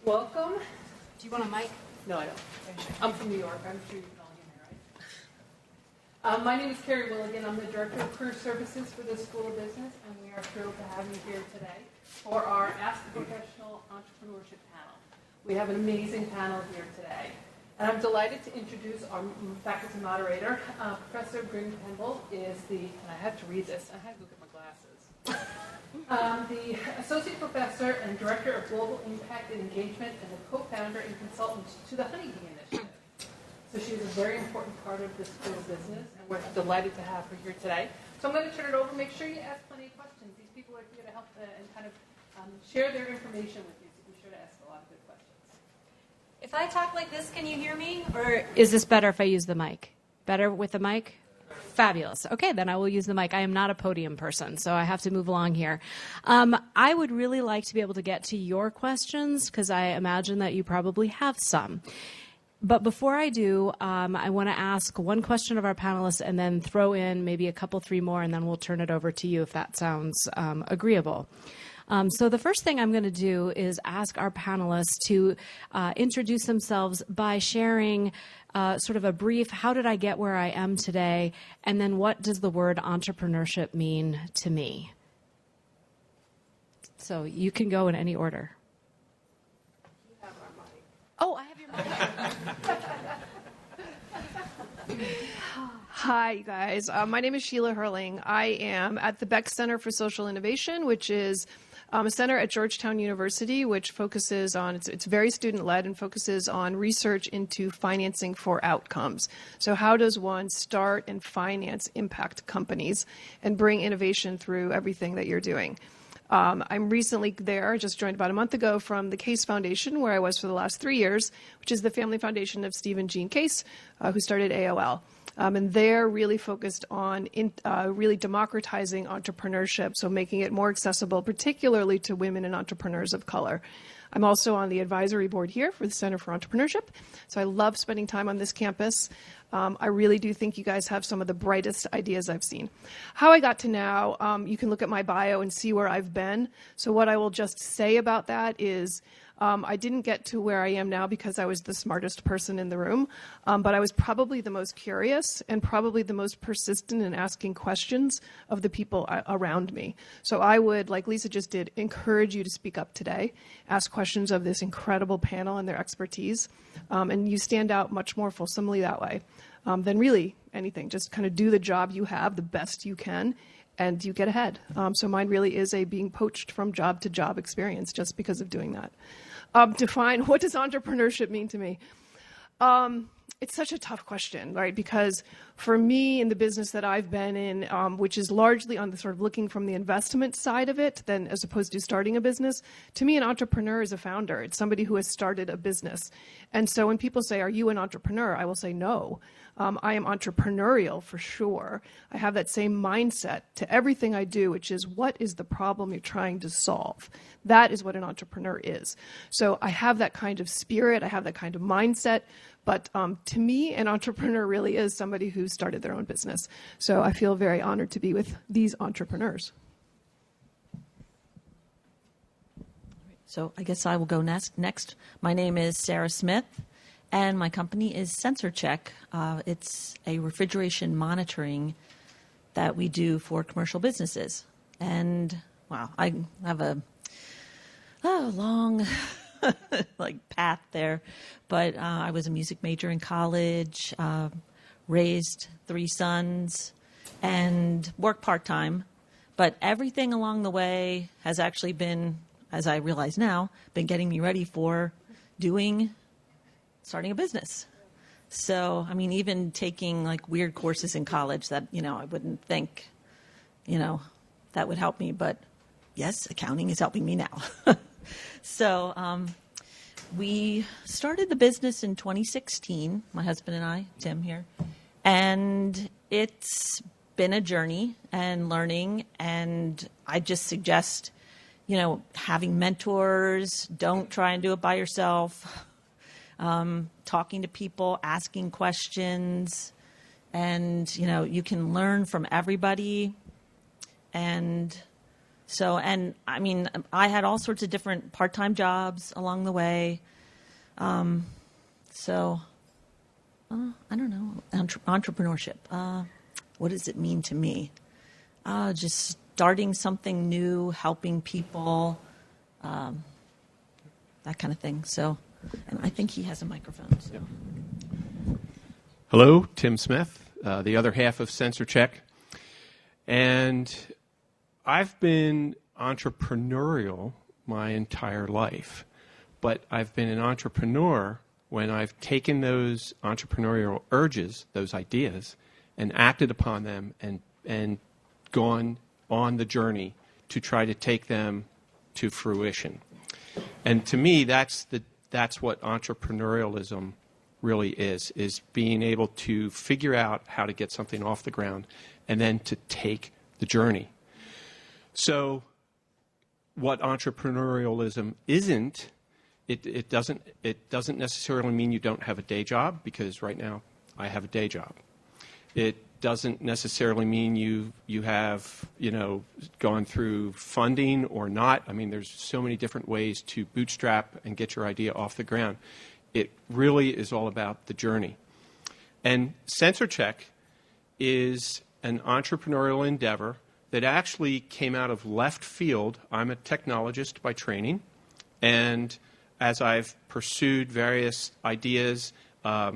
Welcome. Do you want a mic? No, I don't. I'm from New York. I'm sure you can all hear me, right? My name is Carrie Willigan. I'm the Director of Career Services for the School of Business, and we are thrilled to have you here today for our Ask the Professional Entrepreneurship panel. We have an amazing panel here today. And I'm delighted to introduce our faculty moderator. Professor Bryn Pendle is and I have to read this, I had to look at my glasses. The Associate Professor and Director of Global Impact and Engagement and the co-founder and consultant to the Honeybee Initiative. So she is a very important part of the school business, and we're delighted to have her here today. So I'm going to turn it over. Make sure you ask plenty of questions. These people are here to help and kind of share their information with you, so be sure to ask a lot of good questions. If I talk like this, can you hear me? Or is this better if I use the mic? Better with the mic? Fabulous. Okay, then I will use the mic. I am not a podium person, so I have to move along here. I would really like to be able to get to your questions because I imagine that you probably have some. But before I do, I want to ask one question of our panelists and then throw in maybe a couple, three more, and then we'll turn it over to you if that sounds agreeable. So the first thing I'm going to do is ask our panelists to introduce themselves by sharing sort of a brief, how did I get where I am today, and then what does the word entrepreneurship mean to me? So you can go in any order. You have our mic. Oh, I have your mic. Hi, you guys. My name is Sheila Hurling. I am at the Beck Center for Social Innovation, which is a center at Georgetown University, which focuses on, it's very student-led and focuses on research into financing for outcomes. So how does one start and finance impact companies and bring innovation through everything that you're doing? I'm recently there, just joined about a month ago from the Case Foundation, where I was for the last 3 years, which is the family foundation of Stephen Jean Case, who started AOL. And they're really focused on really democratizing entrepreneurship, so making it more accessible, particularly to women and entrepreneurs of color. I'm also on the advisory board here for the Center for Entrepreneurship, so I love spending time on this campus. I really do think you guys have some of the brightest ideas I've seen. How I got to now, you can look at my bio and see where I've been. So what I will just say about that is I didn't get to where I am now because I was the smartest person in the room, but I was probably the most curious and probably the most persistent in asking questions of the people around me. So I would, like Lisa just did, encourage you to speak up today, ask questions of this incredible panel and their expertise, and you stand out much more fulsomely that way than really anything. Just kind of do the job you have the best you can, and you get ahead. So mine really is a being poached from job to job experience just because of doing that. Define, what does entrepreneurship mean to me? It's such a tough question, right? Because for me in the business that I've been in, which is largely on the sort of looking from the investment side of it, then as opposed to starting a business, to me an entrepreneur is a founder. It's somebody who has started a business. And so when people say, are you an entrepreneur? I will say no. I am entrepreneurial for sure. I have that same mindset to everything I do, which is what is the problem you're trying to solve? That is what an entrepreneur is. So I have that kind of spirit. I have that kind of mindset. But to me, an entrepreneur really is somebody who started their own business. So I feel very honored to be with these entrepreneurs. So I guess I will go next. My name is Sarah Smith, and my company is SensorCheck. It's a refrigeration monitoring that we do for commercial businesses. And, wow, I have a long path there. But I was a music major in college, raised 3 sons, and worked part-time. But everything along the way has actually been, as I realize now, been getting me ready for starting a business. So, I mean, even taking like weird courses in college that, I wouldn't think, that would help me. But yes, accounting is helping me now. So we started the business in 2016, my husband and I, Tim here. And it's been a journey and learning. And I just suggest, having mentors, don't try and do it by yourself. Talking to people, asking questions, and, you can learn from everybody and So, and I mean, I had all sorts of different part-time jobs along the way. So, I don't know, entrepreneurship. What does it mean to me? Just starting something new, helping people, that kind of thing. So, and I think he has a microphone. So. Yep. Hello, Tim Smith, the other half of SensorCheck. And I've been entrepreneurial my entire life, but I've been an entrepreneur when I've taken those entrepreneurial urges, those ideas, and acted upon them and gone on the journey to try to take them to fruition. And to me, that's what entrepreneurialism really is being able to figure out how to get something off the ground and then to take the journey. So what entrepreneurialism isn't, it doesn't necessarily mean you don't have a day job, because right now I have a day job. It doesn't necessarily mean you have, gone through funding or not. I mean, there's so many different ways to bootstrap and get your idea off the ground. It really is all about the journey. And SensorCheck is an entrepreneurial endeavor that actually came out of left field. I'm a technologist by training, and as I've pursued various ideas, I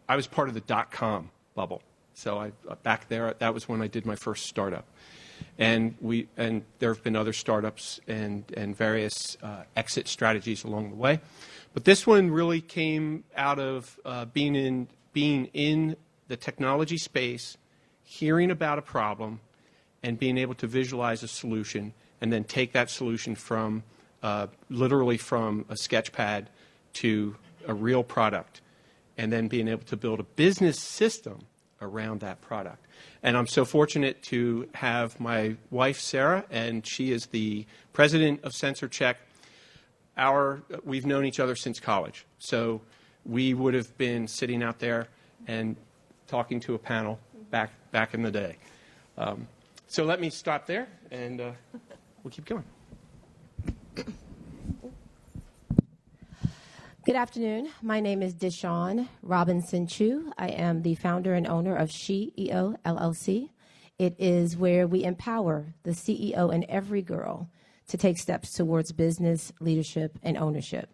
was part of the dot-com bubble. So back there, that was when I did my first startup. And there have been other startups and various exit strategies along the way. But this one really came out of being in the technology space, hearing about a problem, and being able to visualize a solution, and then take that solution from literally from a sketch pad to a real product, and then being able to build a business system around that product. And I'm so fortunate to have my wife, Sarah, and she is the president of SensorCheck. We've known each other since college, so we would have been sitting out there and talking to a panel back in the day. So let me stop there, and we'll keep going. Good afternoon. My name is Deshawn Robinson Chu. I am the founder and owner of SheEO LLC. It is where we empower the CEO and every girl to take steps towards business, leadership, and ownership.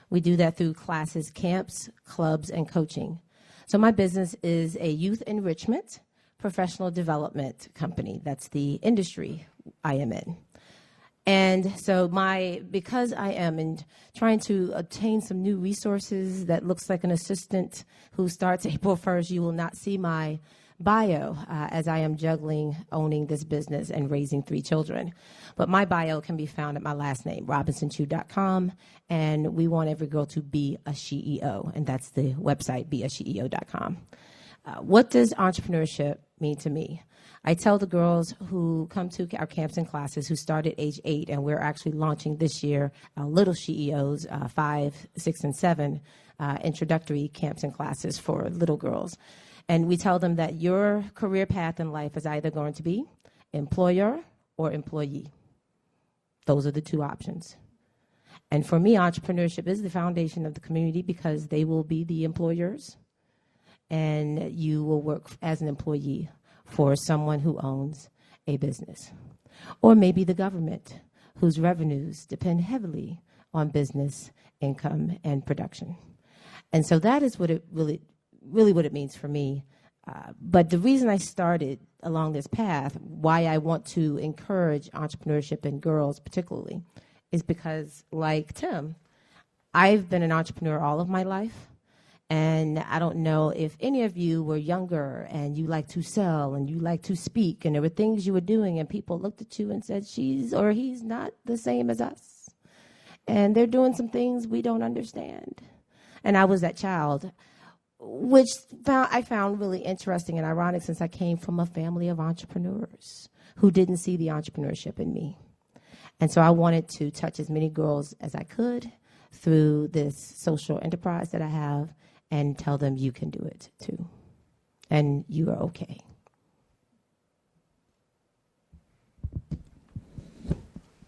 We do that through classes, camps, clubs, and coaching. So my business is a youth enrichment professional development company. That's the industry I am in. And so because I am trying to obtain some new resources that looks like an assistant who starts April 1st, you will not see my bio as I am juggling owning this business and raising 3 children. But my bio can be found at my last name, robinsonchu.com, and we want every girl to be a SheEO, and that's the website, beasheo.com. What does entrepreneurship mean to me? I tell the girls who come to our camps and classes who start at age 8, and we're actually launching this year little SheEOs, 5, 6, and 7, introductory camps and classes for little girls. And we tell them that your career path in life is either going to be employer or employee. Those are the 2 options. And for me, entrepreneurship is the foundation of the community because they will be the employers, and you will work as an employee for someone who owns a business. Or maybe the government, whose revenues depend heavily on business income and production. And so that is what it really what it means for me. But the reason I started along this path, why I want to encourage entrepreneurship in girls particularly, is because, like Tim, I've been an entrepreneur all of my life. And I don't know if any of you were younger and you like to sell and you like to speak, and there were things you were doing and people looked at you and said, she's or he's not the same as us. And they're doing some things we don't understand. And I was that child, which I found really interesting and ironic since I came from a family of entrepreneurs who didn't see the entrepreneurship in me. And so I wanted to touch as many girls as I could through this social enterprise that I have, and tell them you can do it too, and you are okay.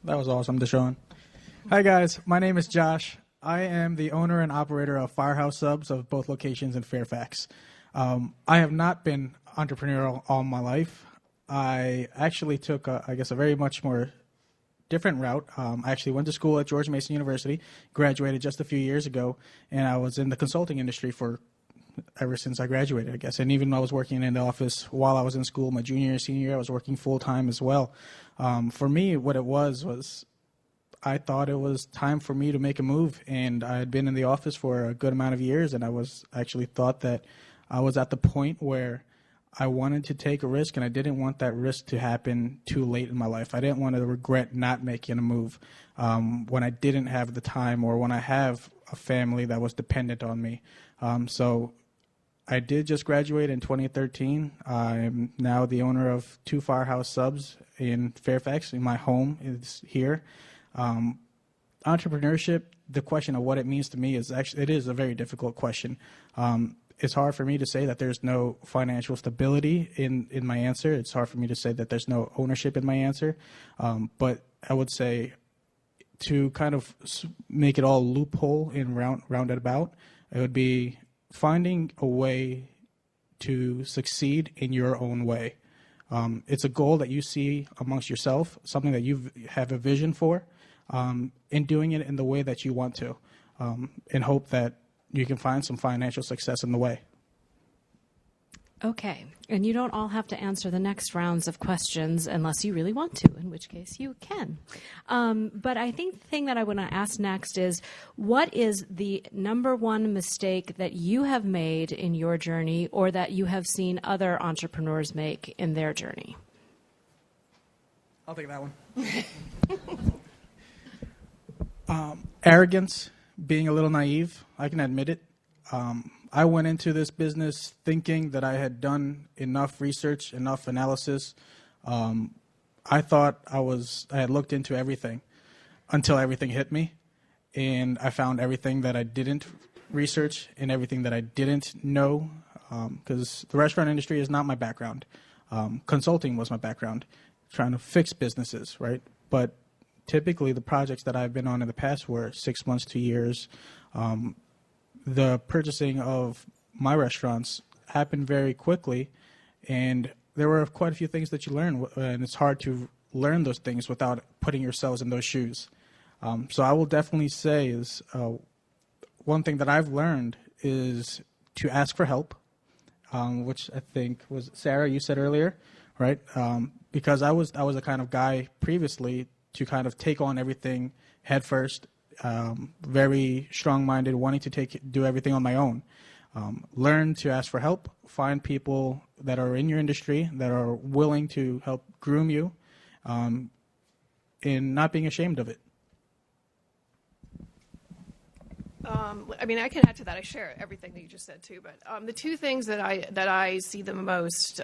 That was awesome, Deshaun. Hi, guys. My name is Josh. I am the owner and operator of Firehouse Subs of both locations in Fairfax. I have not been entrepreneurial all my life. I actually took, a very much more different route. I actually went to school at George Mason University, graduated just a few years ago, and I was in the consulting industry for ever since I graduated, I guess. And even when I was working in the office while I was in school, my junior and senior year, I was working full-time as well. For me, what it was I thought it was time for me to make a move, and I had been in the office for a good amount of years, and I was actually thought that I was at the point where I wanted to take a risk, and I didn't want that risk to happen too late in my life. I didn't want to regret not making a move when I didn't have the time or when I have a family that was dependent on me. So I did just graduate in 2013. I'm now the owner of 2 Firehouse Subs in Fairfax. My home is here. Entrepreneurship, the question of what it means to me is actually, it is a very difficult question. It's hard for me to say that there's no financial stability in my answer. It's hard for me to say that there's no ownership in my answer. But I would say to kind of make it all loophole and round it about, it would be finding a way to succeed in your own way. It's a goal that you see amongst yourself, something that you have a vision for, and doing it in the way that you want to, and hope that you can find some financial success in the way. Okay, and you don't all have to answer the next rounds of questions unless you really want to, in which case you can. But I think the thing that I want to ask next is, what is the number one mistake that you have made in your journey or that you have seen other entrepreneurs make in their journey? I'll take that one. Arrogance, being a little naive, I can admit it. I went into this business thinking that I had done enough research, enough analysis. I thought I had looked into everything until everything hit me, and I found everything that I didn't research and everything that I didn't know, because the restaurant industry is not my background. Consulting was my background, trying to fix businesses, right? But typically the projects that I've been on in the past were 6 months to years. The purchasing of my restaurants happened very quickly, and there were quite a few things that you learn, and it's hard to learn those things without putting yourselves in those shoes. So I will definitely say is one thing that I've learned is to ask for help, which I think was Sarah, you said earlier, right? Because I was the kind of guy previously to kind of take on everything head first. Very strong-minded, wanting to do everything on my own. Learn to ask for help. Find people that are in your industry that are willing to help groom you, and not being ashamed of it. I can add to that. I share everything that you just said too. But the two things that I see the most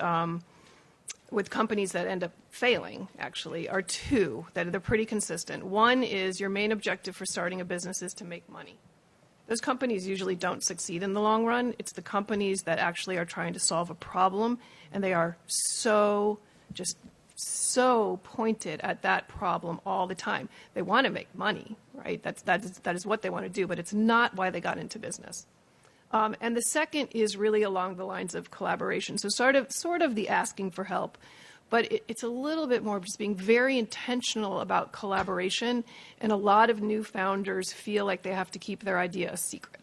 with companies that end up failing, actually, are two that they're pretty consistent. One is your main objective for starting a business is to make money. Those companies usually don't succeed in the long run. It's the companies that actually are trying to solve a problem, and they are so pointed at that problem all the time. They want to make money, right? That is what they want to do, but it's not why they got into business. And the second is really along the lines of collaboration. So sort of the asking for help, but it's a little bit more just being very intentional about collaboration. And a lot of new founders feel like they have to keep their idea a secret,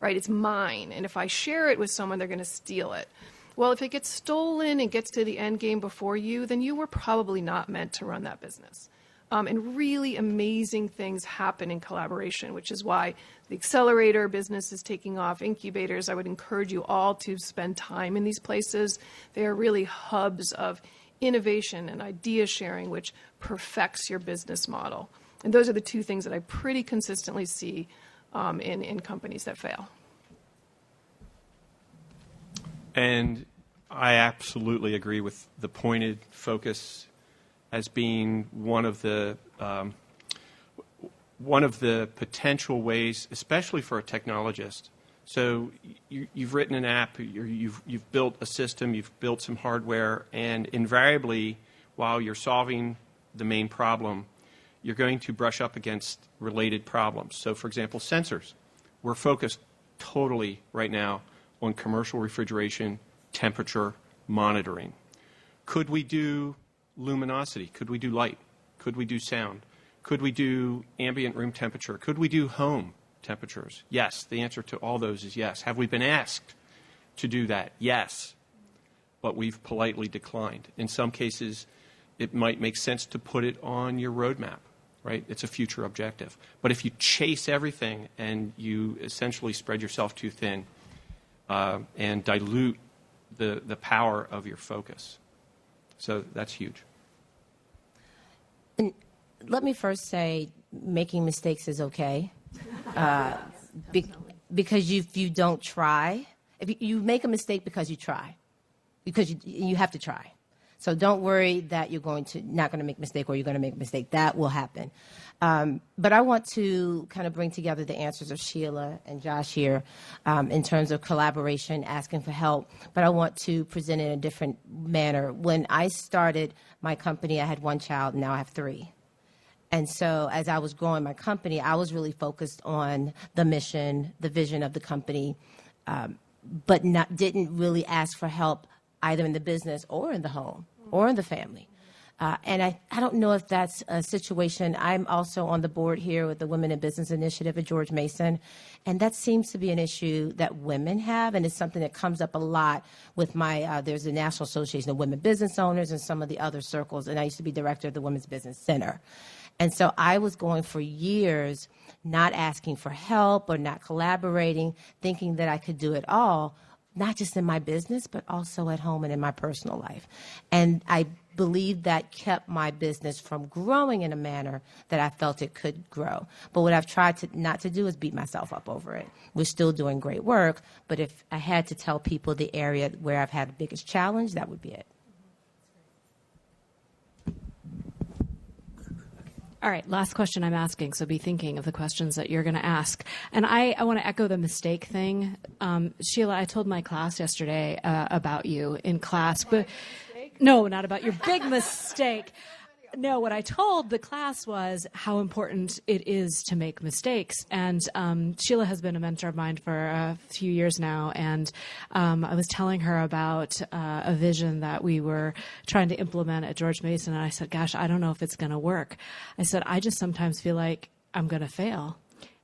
right? It's mine, and if I share it with someone, they're going to steal it. Well, if it gets stolen and gets to the end game before you, then you were probably not meant to run that business. And really amazing things happen in collaboration, which is why the accelerator business is taking off. Incubators, I would encourage you all to spend time in these places. They are really hubs of innovation and idea sharing, which perfects your business model. And those are the two things that I pretty consistently see in companies that fail. And I absolutely agree with the pointed focus as being one of the potential ways, especially for a technologist. So you've written an app, you've built a system, you've built some hardware, and invariably, while you're solving the main problem, you're going to brush up against related problems. So, for example, sensors. We're focused totally right now on commercial refrigeration, temperature monitoring. Could we do luminosity? Could we do light? Could we do sound? Could we do ambient room temperature? Could we do home temperatures? Yes. The answer to all those is yes. Have we been asked to do that? Yes. But we've politely declined. In some cases, it might make sense to put it on your roadmap, right? It's a future objective. But if you chase everything and you essentially spread yourself too thin and dilute the power of your focus. So that's huge. And let me first say, making mistakes is okay. Because if you don't try, if you make a mistake because you try, because you have to try. So don't worry that you're not going to make a mistake or you're going to make a mistake. That will happen. But I want to kind of bring together the answers of Sheila and Josh here in terms of collaboration, asking for help. But I want to present it in a different manner. When I started my company, I had one child. Now I have 3. And so as I was growing my company, I was really focused on the mission, the vision of the company, but didn't really ask for help either in the business or in the home or in the family. And I don't know if that's a situation. I'm also on the board here with the Women in Business Initiative at George Mason, and that seems to be an issue that women have, and it's something that comes up a lot with there's the National Association of Women Business Owners and some of the other circles, and I used to be director of the Women's Business Center. And so I was going for years not asking for help or not collaborating, thinking that I could do it all, not just in my business, but also at home and in my personal life. And I believe that kept my business from growing in a manner that I felt it could grow. But what I've tried not to do is beat myself up over it. We're still doing great work, but if I had to tell people the area where I've had the biggest challenge, that would be it. All right, last question I'm asking, so be thinking of the questions that you're going to ask. And I want to echo the mistake thing. Sheila, I told my class yesterday about you in class, but no, not about your big mistake. No, what I told the class was how important it is to make mistakes. And Sheila has been a mentor of mine for a few years now, and I was telling her about a vision that we were trying to implement at George Mason, and I said, gosh, I don't know if it's going to work. I said, I just sometimes feel like I'm going to fail.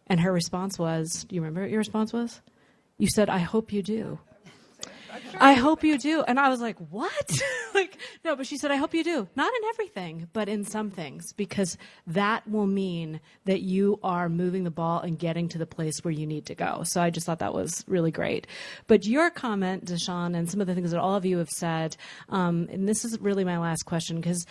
And her response was, do you remember what your response was? You said, I hope you do. I hope you do. And I was like, what? No, but she said, I hope you do. Not in everything, but in some things, because that will mean that you are moving the ball and getting to the place where you need to go. So I just thought that was really great. But your comment, Deshawn, and some of the things that all of you have said, and this is really my last question, because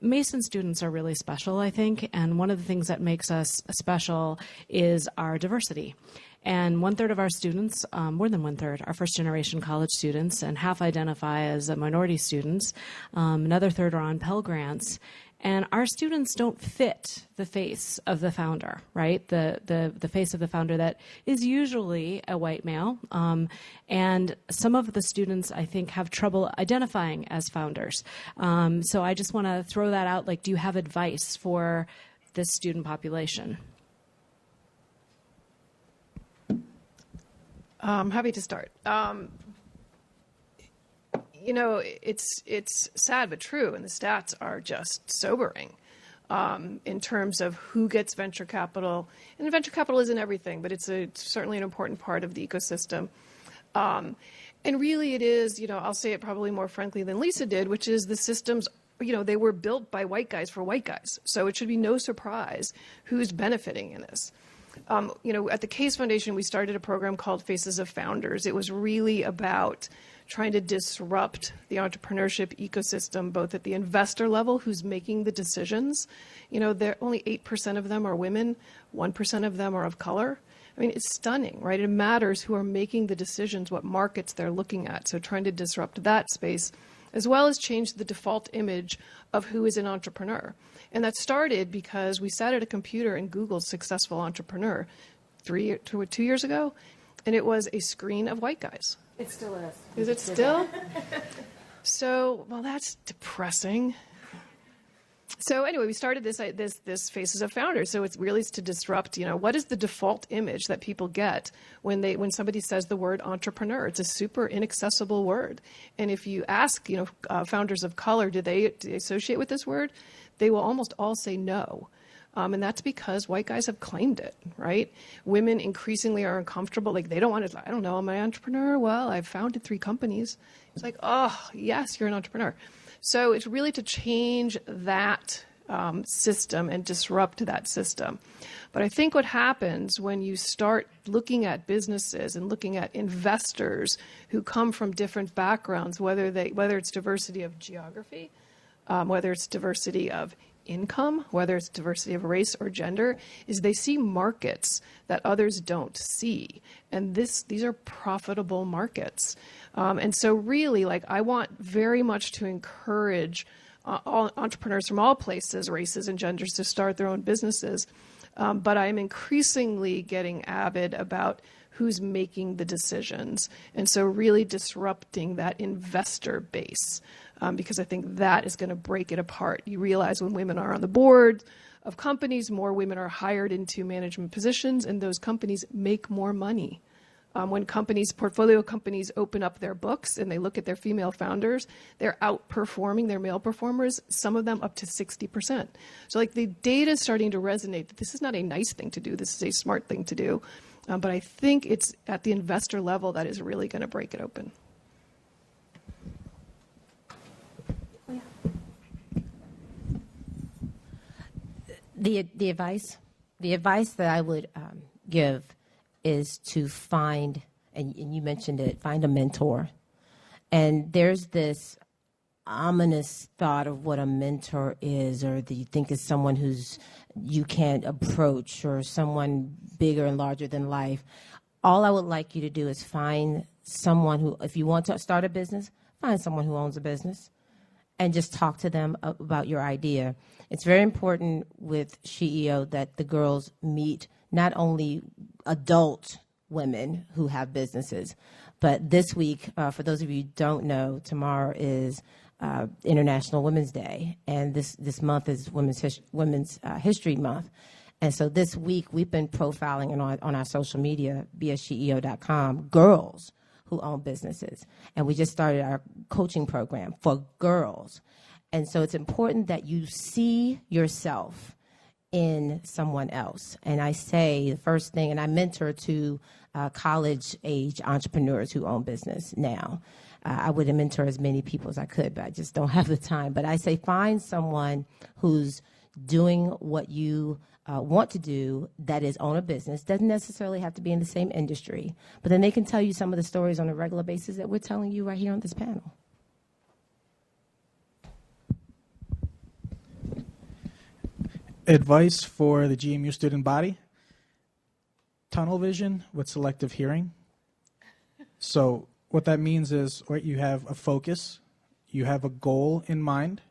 Mason students are really special, I think. And one of the things that makes us special is our diversity. And 1/3 of our students, more than 1/3, are first-generation college students, and half identify as minority students. Another third are on Pell Grants. And our students don't fit the face of the founder, right? The face of the founder that is usually a white male. And some of the students, I think, have trouble identifying as founders. So I just want to throw that out. Do you have advice for this student population? I'm happy to start. It's sad but true, and the stats are just sobering in terms of who gets venture capital. And venture capital isn't everything, but it's certainly an important part of the ecosystem. And really it is, I'll say it probably more frankly than Lisa did, which is the systems, they were built by white guys for white guys. So it should be no surprise who's benefiting in this. At the Case Foundation, we started a program called Faces of Founders. It was really about trying to disrupt the entrepreneurship ecosystem, both at the investor level, who's making the decisions. Only 8% of them are women, 1% of them are of color. I mean, it's stunning, right? It matters who are making the decisions, what markets they're looking at. So trying to disrupt that space, as well as change the default image of who is an entrepreneur. And that started because we sat at a computer and Googled successful entrepreneur 2 years ago, and it was a screen of white guys. It still is. Is it still? So, well, that's depressing. So anyway, we started this Faces of Founders. So it's really to disrupt, what is the default image that people get when somebody says the word entrepreneur? It's a super inaccessible word. And if you ask, founders of color, do they associate with this word? They will almost all say no. And that's because white guys have claimed it, right? Women increasingly are uncomfortable. Like, they don't want to, I don't know, am I an entrepreneur? Well, I've founded 3 companies. It's like, oh, yes, you're an entrepreneur. So it's really to change that system and disrupt that system. But I think what happens when you start looking at businesses and looking at investors who come from different backgrounds, whether it's diversity of geography, whether it's diversity of income, whether it's diversity of race or gender, is they see markets that others don't see. And these are profitable markets. And so really, I want very much to encourage all entrepreneurs from all places, races, and genders to start their own businesses. But I'm increasingly getting avid about who's making the decisions. And so really disrupting that investor base. Because I think that is going to break it apart. You realize when women are on the board of companies, more women are hired into management positions, and those companies make more money. When portfolio companies open up their books and they look at their female founders, they're outperforming their male performers, some of them up to 60%. So the data is starting to resonate that this is not a nice thing to do, this is a smart thing to do. But I think it's at the investor level that is really going to break it open. The advice that I would give is to find, and you mentioned it, find a mentor. And there's this ominous thought of what a mentor is, or that you think is someone who's you can't approach, or someone bigger and larger than life. All I would like you to do is find someone who, if you want to start a business, find someone who owns a business and just talk to them about your idea. It's very important with SheEO that the girls meet not only adult women who have businesses, but this week, for those of you who don't know, tomorrow is International Women's Day, and this month is Women's History Month. And so this week, we've been profiling on our social media, BSCEO.com, girls who own businesses. And we just started our coaching program for girls. And so it's important that you see yourself in someone else. And I say the first thing, and I mentor to college-age entrepreneurs who own business now. I would mentor as many people as I could, but I just don't have the time. But I say find someone who's doing what you want to do, that is own a business. Doesn't necessarily have to be in the same industry, but then they can tell you some of the stories on a regular basis that we're telling you right here on this panel. Advice for the GMU student body: tunnel vision with selective hearing. So what that means is, right, you have a focus, you have a goal in mind,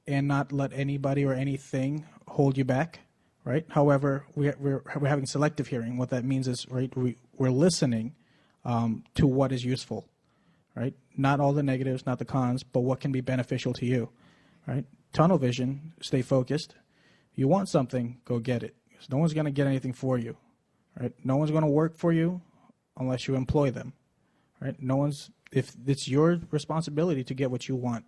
and not let anybody or anything hold you back, right? However, we're having selective hearing. What that means is, right, we're listening to what is useful, right? Not all the negatives, not the cons, but what can be beneficial to you, right? Tunnel vision, stay focused. You want something, go get it. No one's going to get anything for you, right? No one's going to work for you unless you employ them, right? If it's your responsibility to get what you want.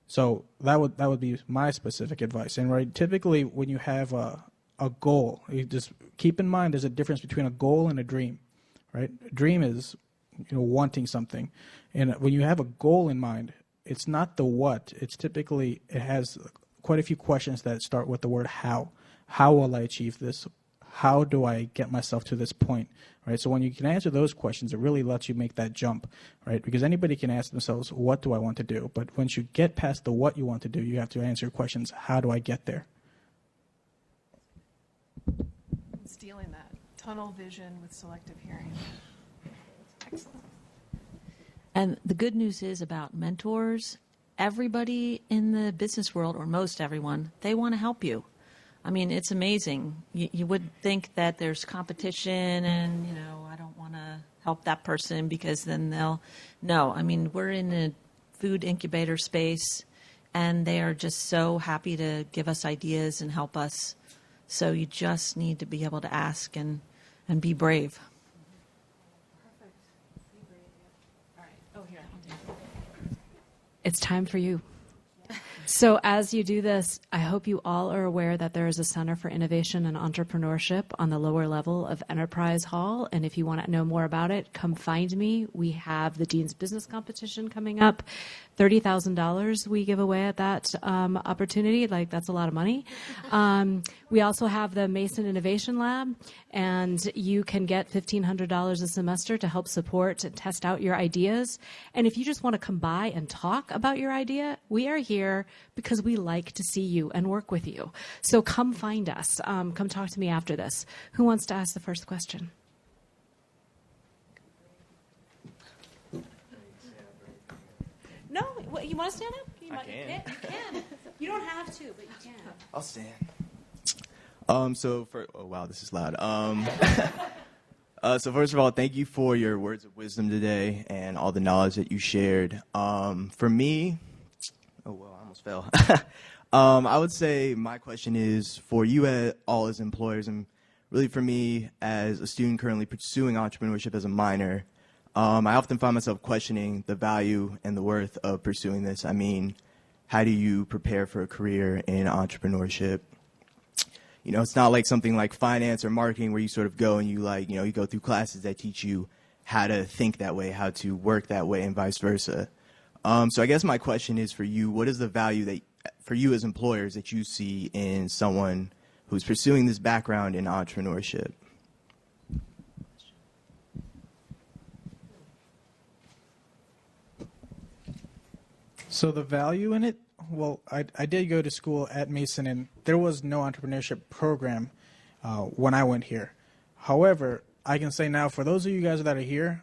So that would be my specific advice. And right, typically when you have a goal, you just keep in mind there's a difference between a goal and a dream, right? A dream is, wanting something. And when you have a goal in mind, it's not the what. It has quite a few questions that start with the word how. How will I achieve this? How do I get myself to this point, right? So when you can answer those questions, it really lets you make that jump, right? Because anybody can ask themselves, what do I want to do? But once you get past the what you want to do, you have to answer questions, how do I get there? Stealing that. Tunnel vision with selective hearing. Excellent. And the good news is about mentors, everybody in the business world, or most everyone, they want to help you. I mean, it's amazing. You would think that there's competition and, I don't want to help that person because then they'll... No, I mean, we're in a food incubator space. and they are just so happy to give us ideas and help us. So you just need to be able to ask and be brave. It's time for you. So as you do this, I hope you all are aware that there is a Center for Innovation and Entrepreneurship on the lower level of Enterprise Hall. And if you want to know more about it, come find me. We have the Dean's Business Competition coming up. $30,000 we give away at that opportunity. Like, that's a lot of money. We also have the Mason Innovation Lab, and you can get $1,500 a semester to help support and test out your ideas. And if you just want to come by and talk about your idea, we are here because we like to see you and work with you. So come find us. Come talk to me after this. Who wants to ask the first question? No? What, you want to stand up? You can. You can. You don't have to, but you can. I'll stand. Oh wow, this is loud. So first of all, thank you for your words of wisdom today and all the knowledge that you shared. For me, I almost fell. I would say my question is for you all as employers, and really for me as a student currently pursuing entrepreneurship as a minor. I often find myself questioning the value and the worth of pursuing this. I mean, how do you prepare for a career in entrepreneurship? You know, it's not like something like finance or marketing where you sort of go and you you go through classes that teach you how to think that way, how to work that way, and vice versa. So I guess my question is for you, what is the value that for you as employers that you see in someone who's pursuing this background in entrepreneurship? So the value in it, well, I did go to school at Mason, and there was no entrepreneurship program when I went here. However, I can say now, for those of you guys that are here,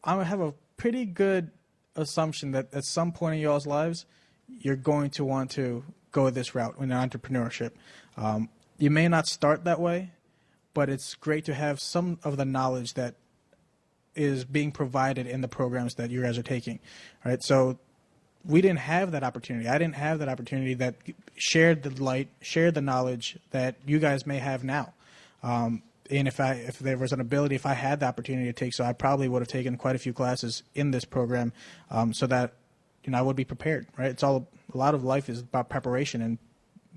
I have a pretty good assumption that at some point in y'all's lives, you're going to want to go this route in entrepreneurship. You may not start that way, but it's great to have some of the knowledge that is being provided in the programs that you guys are taking. All right, so we didn't have that opportunity. I didn't have that opportunity that shared the light, shared the knowledge that you guys may have now. And if there was an ability, if I had the opportunity to take, so I probably would have taken quite a few classes in this program, so that I would be prepared. Right? It's a lot of life is about preparation, and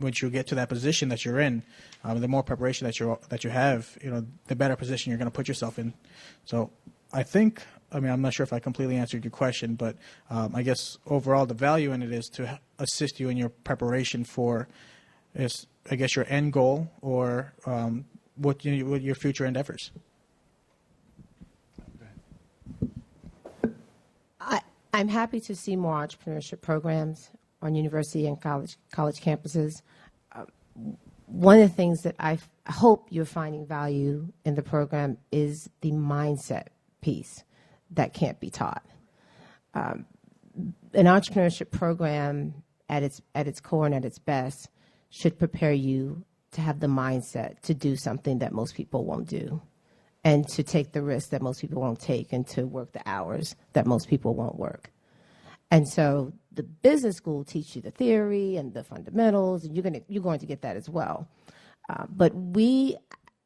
once you get to that position that you're in, the more preparation that you have, the better position you're going to put yourself in. So I think. I'm not sure if I completely answered your question, but I guess overall the value in it is to assist you in your preparation for, your end goal or what your future endeavors. I'm happy to see more entrepreneurship programs on university and college campuses. One of the things that I hope you're finding value in the program is the mindset piece that can't be taught. An entrepreneurship program at its core and at its best should prepare you to have the mindset to do something that most people won't do, and to take the risks that most people won't take, and to work the hours that most people won't work. And so the business school teach you the theory and the fundamentals, and you're going to get that as well. But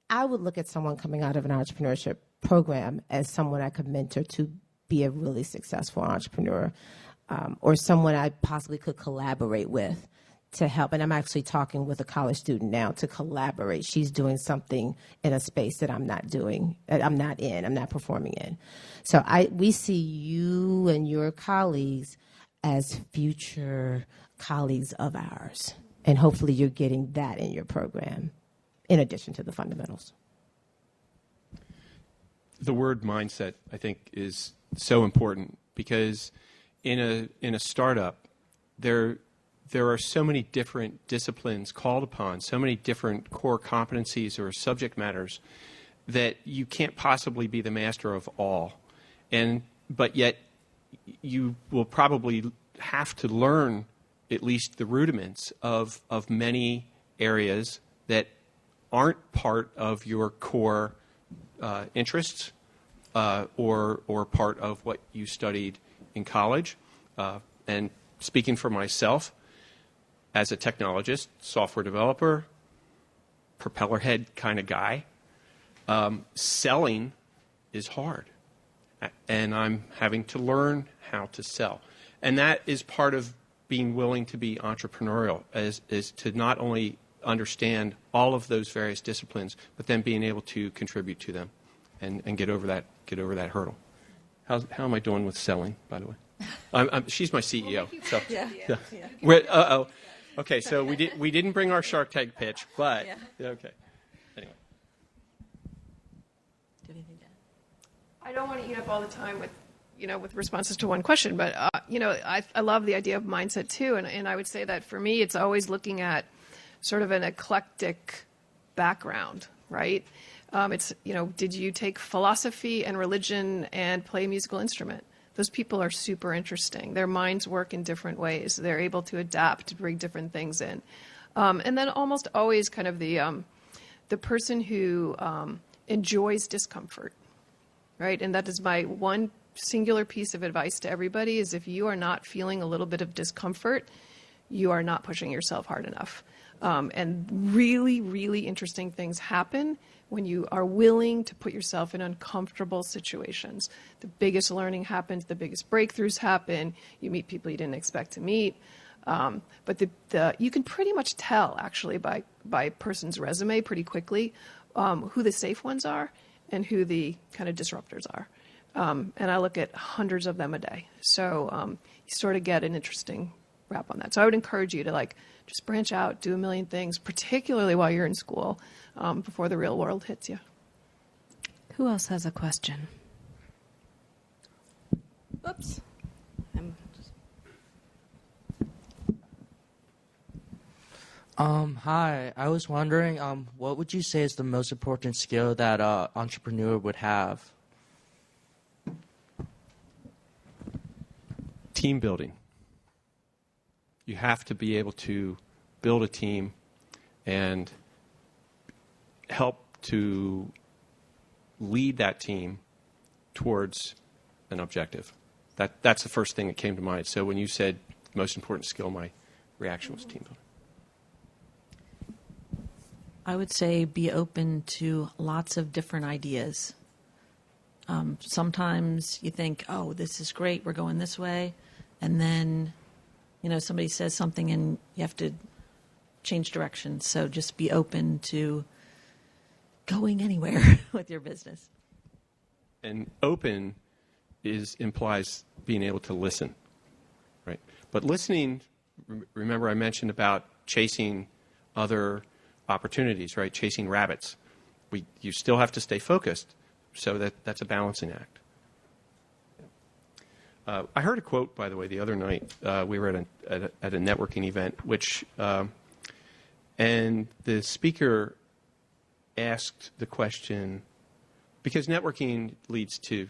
I would look at someone coming out of an entrepreneurship program as someone I could mentor to be a really successful entrepreneur, or someone I possibly could collaborate with to help. And I'm actually talking with a college student now to collaborate. She's doing something in a space that I'm not doing, that I'm not performing in. So we see you and your colleagues as future colleagues of ours. And hopefully you're getting that in your program, in addition to the fundamentals. The word mindset, I think, is so important because in a startup, there are so many different disciplines called upon, so many different core competencies or subject matters that you can't possibly be the master of all. But yet you will probably have to learn at least the rudiments of many areas that aren't part of your core interests or part of what you studied in college. And speaking for myself, as a technologist, software developer, propeller head kind of guy, selling is hard. And I'm having to learn how to sell. And that is part of being willing to be entrepreneurial, is to not only understand all of those various disciplines, but then being able to contribute to them and get over that hurdle. How am I doing with selling, by the way? She's my CEO. So yeah. Okay, so we didn't bring our Shark Tank pitch, but okay. Anyway. I don't want to eat up all the time with responses to one question, but I love the idea of mindset too, and I would say that for me, it's always looking at sort of an eclectic background, right? It's did you take philosophy and religion and play a musical instrument? Those people are super interesting. Their minds work in different ways. They're able to adapt, to bring different things in, and then almost always kind of the person who enjoys discomfort. Right, and that is my one singular piece of advice to everybody is if you are not feeling a little bit of discomfort, you are not pushing yourself hard enough. And really, really interesting things happen when you are willing to put yourself in uncomfortable situations. The biggest learning happens, the biggest breakthroughs happen, you meet people you didn't expect to meet. But you can pretty much tell, actually, by a person's resume pretty quickly who the safe ones are and who the kind of disruptors are. And I look at hundreds of them a day. So you sort of get an interesting wrap on that. So I would encourage you to just branch out, do a million things, particularly while you're in school, before the real world hits you. Who else has a question? Oops. Hi, I was wondering, what would you say is the most important skill that an entrepreneur would have? Team building. You have to be able to build a team and help to lead that team towards an objective. That's the first thing that came to mind. So when you said most important skill, my reaction was team building. I would say be open to lots of different ideas. Sometimes you think, oh, this is great, we're going this way. And then, somebody says something and you have to change direction. So just be open to going anywhere with your business. And open implies being able to listen, right? But listening, remember I mentioned about chasing other opportunities, right? Chasing rabbits. You still have to stay focused, so that's a balancing act. I heard a quote, by the way, the other night. We were at a networking event, and the speaker asked the question, because networking leads to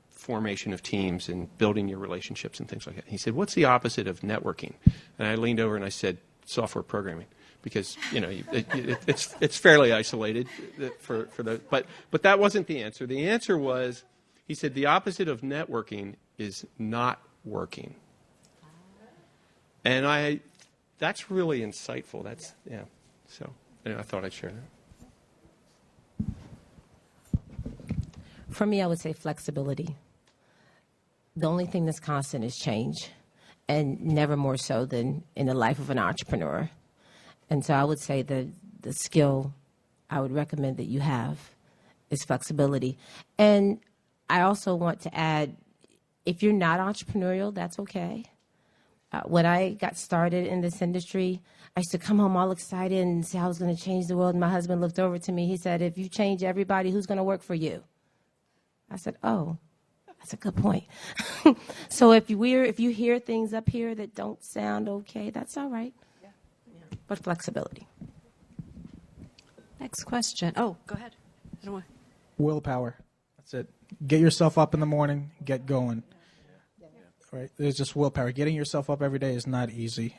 formation of teams and building your relationships and things like that. He said, "What's the opposite of networking?" And I leaned over and I said, "Software programming." Because it's fairly isolated for the but that wasn't the answer. The answer was, he said, the opposite of networking is not working. And that's really insightful. So anyway, I thought I'd share that. For me, I would say flexibility. The only thing that's constant is change, and never more so than in the life of an entrepreneur. And so I would say the skill I would recommend that you have is flexibility. And I also want to add, if you're not entrepreneurial, that's okay. When I got started in this industry, I used to come home all excited and say I was going to change the world. And my husband looked over to me. He said, "If you change everybody, who's going to work for you?" I said, "Oh, that's a good point." So if you hear things up here that don't sound okay, that's all right. But flexibility. Next question. Oh, go ahead. I don't want. Willpower. That's it. Get yourself up in the morning. Get going. Right? There's just willpower. Getting yourself up every day is not easy.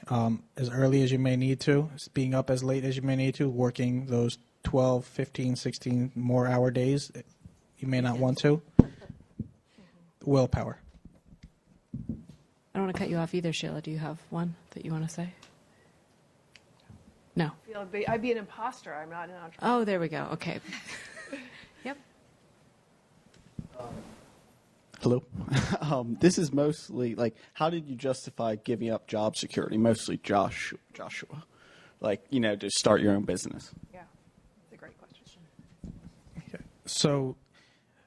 As early as you may need to, being up as late as you may need to, working those 12, 15, 16 more hour days you may not want to. Willpower. I don't want to cut you off either, Sheila. Do you have one that you want to say? No. I'd be an imposter. I'm not an entrepreneur. Oh, there we go. Okay. Yep. Hello. This is mostly like, how did you justify giving up job security? Mostly Joshua. To start your own business. Yeah, that's a great question. Okay. So,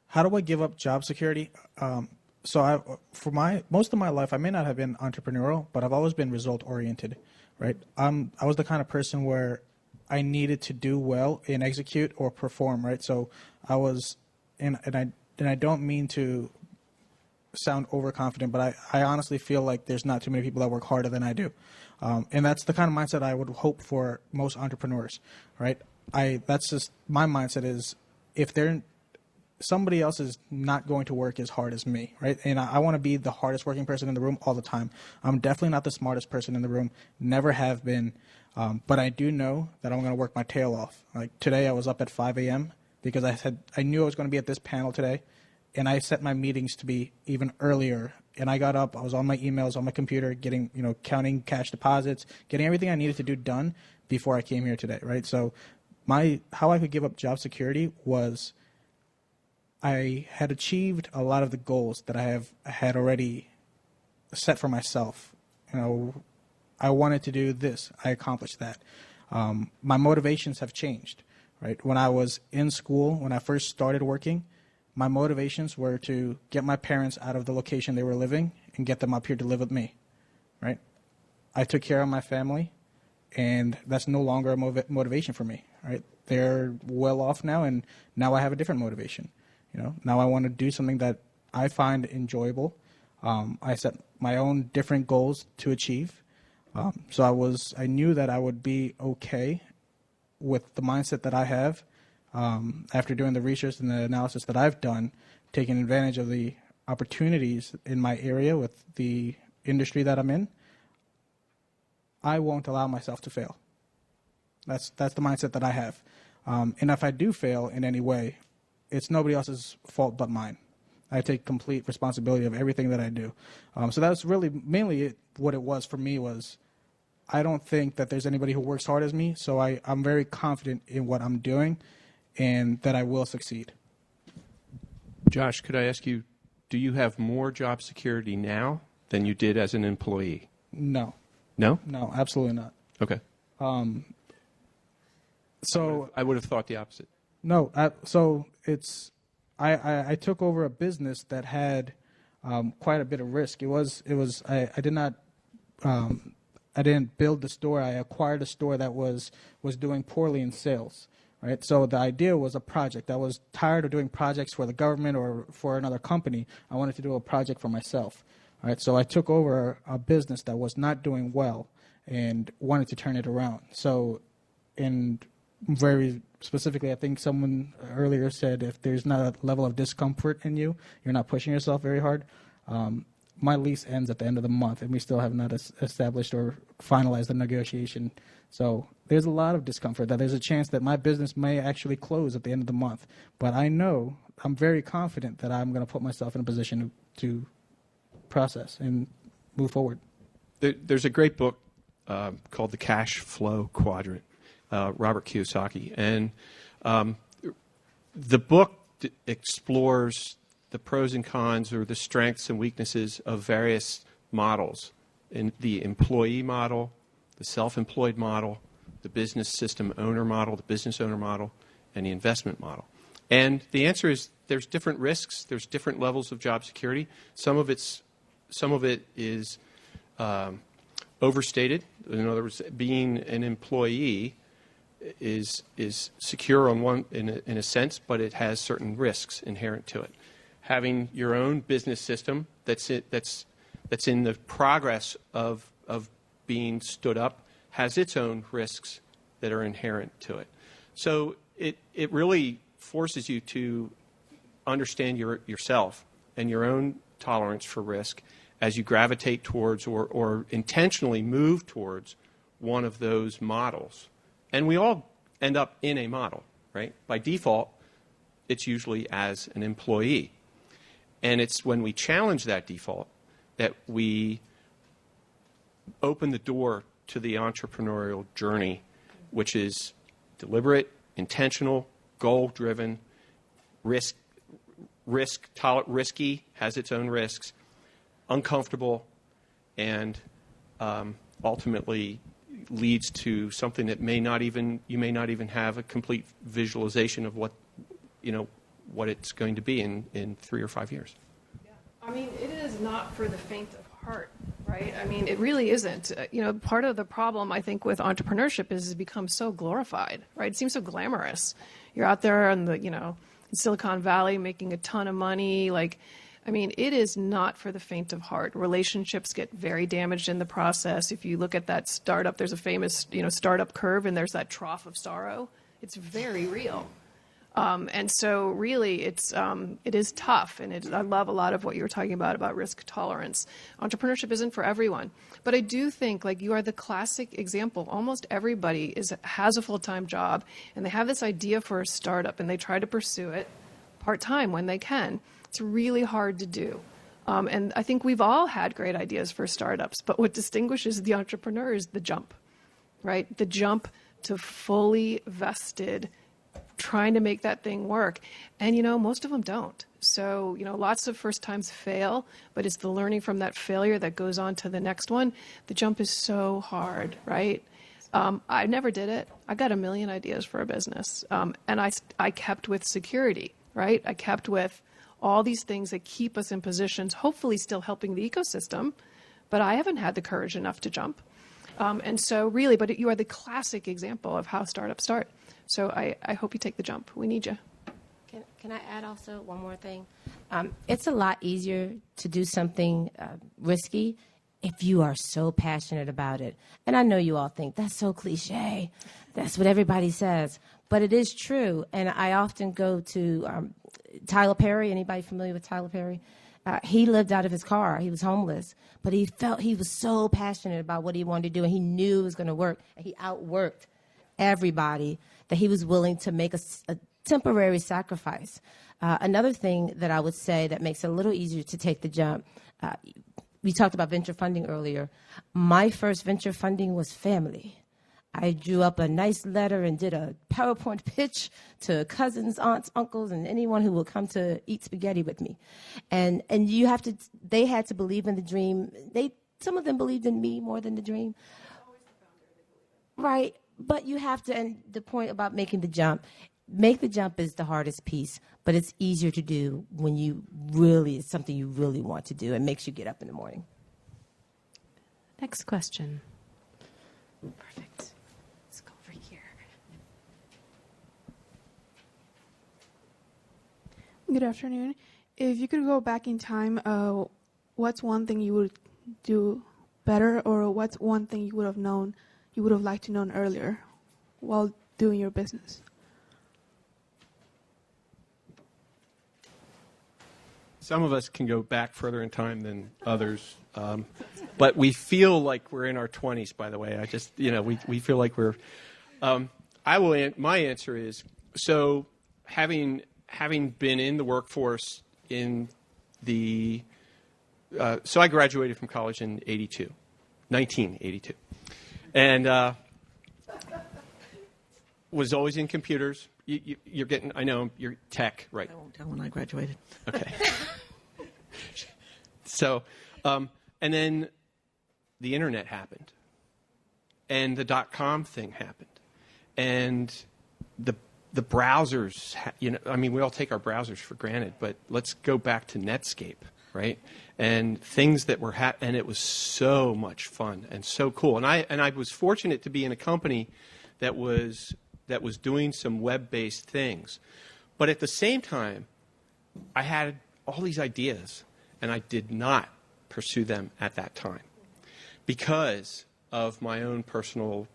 how do I give up job security? Most of my life, I may not have been entrepreneurial, but I've always been result oriented, right? I was the kind of person where I needed to do well and execute or perform, right? So I was, and I don't mean to sound overconfident, but I honestly feel like there's not too many people that work harder than I do. And that's the kind of mindset I would hope for most entrepreneurs, right? That's just my mindset is if somebody else is not going to work as hard as me, right? And I want to be the hardest working person in the room all the time. I'm definitely not the smartest person in the room, never have been. But I do know that I'm going to work my tail off. Like today I was up at 5 a.m. because I knew I was going to be at this panel today. And I set my meetings to be even earlier. And I got up, I was on my emails, on my computer, counting cash deposits, getting everything I needed to do done before I came here today, right? So how I could give up job security was I had achieved a lot of the goals that I had already set for myself. I wanted to do this. I accomplished that. My motivations have changed, right? When I was in school, when I first started working, my motivations were to get my parents out of the location they were living and get them up here to live with me, right? I took care of my family, and that's no longer a motivation for me, right? They're well off now, and now I have a different motivation. Now I want to do something that I find enjoyable. I set my own different goals to achieve. So I knew that I would be okay with the mindset that I have. After doing the research and the analysis that I've done, taking advantage of the opportunities in my area with the industry that I'm in, I won't allow myself to fail. That's the mindset that I have. And if I do fail in any way, it's nobody else's fault but mine. I take complete responsibility of everything that I do. So that's really mainly what it was for me was I don't think that there's anybody who works hard as me, so I'm very confident in what I'm doing and that I will succeed. Josh, could I ask you, do you have more job security now than you did as an employee? No. No? No, absolutely not. Okay. So I would have thought the opposite. No, I took over a business that had quite a bit of risk. I didn't build the store. I acquired a store that was doing poorly in sales. Right. So the idea was a project. I was tired of doing projects for the government or for another company. I wanted to do a project for myself. All right. So I took over a business that was not doing well and wanted to turn it around. So, and very specifically, I think someone earlier said if there's not a level of discomfort in you, you're not pushing yourself very hard. My lease ends at the end of the month, and we still have not established or finalized the negotiation. So there's a lot of discomfort that there's a chance that my business may actually close at the end of the month. But I'm very confident that I'm going to put myself in a position to process and move forward. There's a great book called The Cash Flow Quadrant, Robert Kiyosaki. And the book explores the pros and cons or the strengths and weaknesses of various models, in the employee model, the self-employed model, the business system owner model, the business owner model, and the investment model. And the answer is there's different risks, there's different levels of job security. Some of it is overstated. In other words, being an employee is secure in a sense, but it has certain risks inherent to it. Having your own business system that's in the progress of being stood up has its own risks that are inherent to it. So it really forces you to understand yourself and your own tolerance for risk as you gravitate towards or intentionally move towards one of those models. And we all end up in a model, right? By default, it's usually as an employee. And it's when we challenge that default that we open the door to the entrepreneurial journey which is deliberate, intentional, goal-driven, risky, has its own risks, uncomfortable, and ultimately leads to something that you may not even have a complete visualization of what it's going to be in 3 or 5 years. Yeah. I mean, it is not for the faint of heart, right? I mean, it really isn't. Part of the problem, I think, with entrepreneurship is it's become so glorified, right? It seems so glamorous. You're out there in in Silicon Valley making a ton of money. It is not for the faint of heart. Relationships get very damaged in the process. If you look at that startup, there's a famous, startup curve, and there's that trough of sorrow. It's very real. And so really it is tough. And I love a lot of what you were talking about risk tolerance. Entrepreneurship isn't for everyone. But I do think you are the classic example. Almost everybody has a full-time job, and they have this idea for a startup, and they try to pursue it part-time when they can. It's really hard to do. And I think we've all had great ideas for startups, but what distinguishes the entrepreneur is the jump, right? The jump to fully vested trying to make that thing work. And, most of them don't. So, lots of first times fail, but it's the learning from that failure that goes on to the next one. The jump is so hard, right? I never did it. I got a million ideas for a business. And I kept with security, right? I kept with all these things that keep us in positions, hopefully still helping the ecosystem, but I haven't had the courage enough to jump. And so really, but you are the classic example of how startups start. So I hope you take the jump. We need you. Can I add also one more thing? It's a lot easier to do something risky if you are so passionate about it. And I know you all think that's so cliche. That's what everybody says. But it is true. And I often go to Tyler Perry. Anybody familiar with Tyler Perry? He lived out of his car. He was homeless. But he felt he was so passionate about what he wanted to do, and he knew it was going to work. And he outworked everybody that he was willing to make a temporary sacrifice. Another thing that I would say that makes it a little easier to take the jump, we talked about venture funding earlier. My first venture funding was family. I drew up a nice letter and did a PowerPoint pitch to cousins, aunts, uncles, and anyone who would come to eat spaghetti with me. And they had to believe in the dream. Some of them believed in me more than the dream. Right. But you have to, and the point about making the jump is the hardest piece, but it's easier to do when it's something you really want to do. It makes you get up in the morning. Next question. Perfect. Let's go over here. Good afternoon. If you could go back in time, what's one thing you would do better, or what's one thing you would have liked to know earlier while doing your business? Some of us can go back further in time than others, but we feel like we're in our 20s. By the way, we feel like we're. My answer is so having been in the workforce in the. So I graduated from college in 1982, and was always in computers. You're getting. I know you're tech, right? I won't tell when I graduated. Okay. So, and then the internet happened, and the .com thing happened, and the browsers. We all take our browsers for granted, but let's go back to Netscape, right? And things that were and it was so much fun and so cool. And I was fortunate to be in a company that was doing some web-based things, but at the same time, I had all these ideas, and I did not pursue them at that time because of my own personal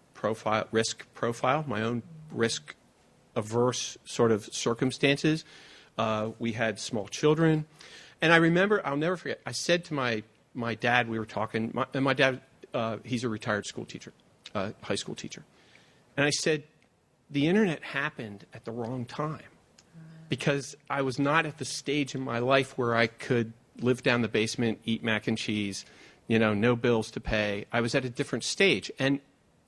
risk profile, my own risk-averse sort of circumstances. We had small children, and I remember, I'll never forget, I said to my dad, we were talking, and my dad, he's a retired school teacher, high school teacher, and I said, the internet happened at the wrong time because I was not at the stage in my life where I could live down the basement, eat mac and cheese, no bills to pay. I was at a different stage. And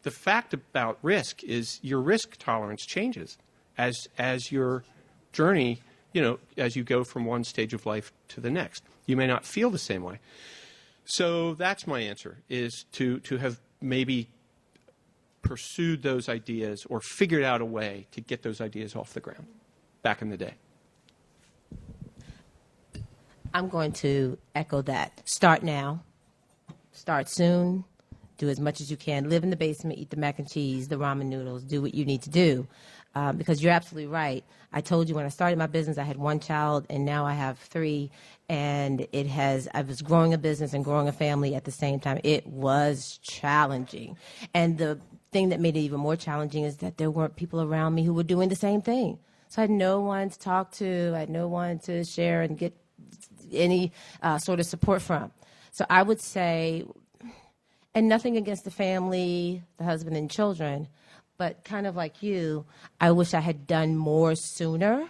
the fact about risk is your risk tolerance changes as your journey, as you go from one stage of life to the next. You may not feel the same way. So that's my answer, is to have maybe pursued those ideas or figured out a way to get those ideas off the ground back in the day. I'm going to echo that. Start now. Start soon. Do as much as you can. Live in the basement, eat the mac and cheese, the ramen noodles, do what you need to do. Because you're absolutely right. I told you when I started my business, I had one child, and now I have 3. And I was growing a business and growing a family at the same time. It was challenging. And the thing that made it even more challenging is that there weren't people around me who were doing the same thing. So I had no one to talk to. I had no one to share and get any sort of support from. So I would say, and nothing against the family, the husband and children, but kind of like you, I wish I had done more sooner.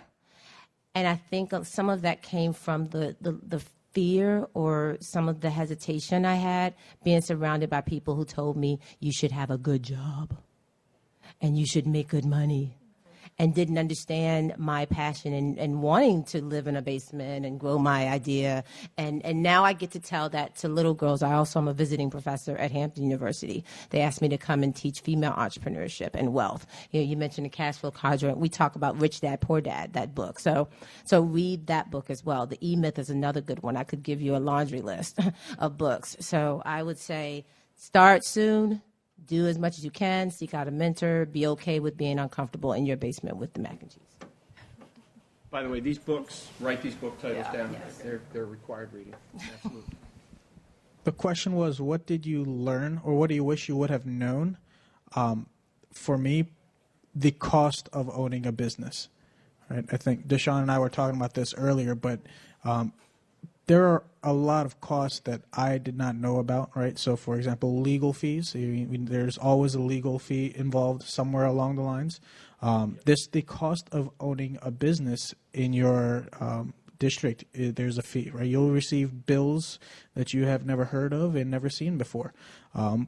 And I think some of that came from the fear or some of the hesitation I had being surrounded by people who told me you should have a good job and you should make good money, and didn't understand my passion and wanting to live in a basement and grow my idea. And now I get to tell that to little girls. I also am a visiting professor at Hampton University. They asked me to come and teach female entrepreneurship and wealth. You mentioned the cash flow quadrant. We talk about Rich Dad, Poor Dad, that book. So read that book as well. The E-Myth is another good one. I could give you a laundry list of books. So I would say start soon. Do as much as you can, seek out a mentor, be okay with being uncomfortable in your basement with the mac and cheese. By the way, these books, write these book titles down. Yes. They're required reading. Absolutely. The question was, what did you learn or what do you wish you would have known? For me, the cost of owning a business. Right? I think Deshaun and I were talking about this earlier, but there are a lot of costs that I did not know about, right? So, for example, legal fees. There's always a legal fee involved somewhere along the lines. The cost of owning a business in your district, there's a fee, right? You'll receive bills that you have never heard of and never seen before,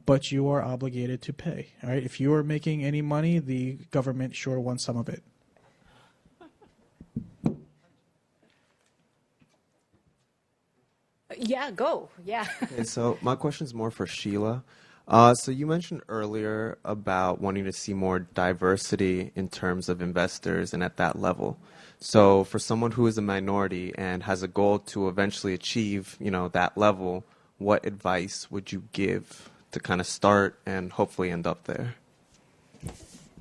but you are obligated to pay, right? If you are making any money, the government sure wants some of it. Yeah, go. Yeah. Okay, so my question is more for Sheila. So you mentioned earlier about wanting to see more diversity in terms of investors and at that level. So for someone who is a minority and has a goal to eventually achieve, that level, what advice would you give to kind of start and hopefully end up there?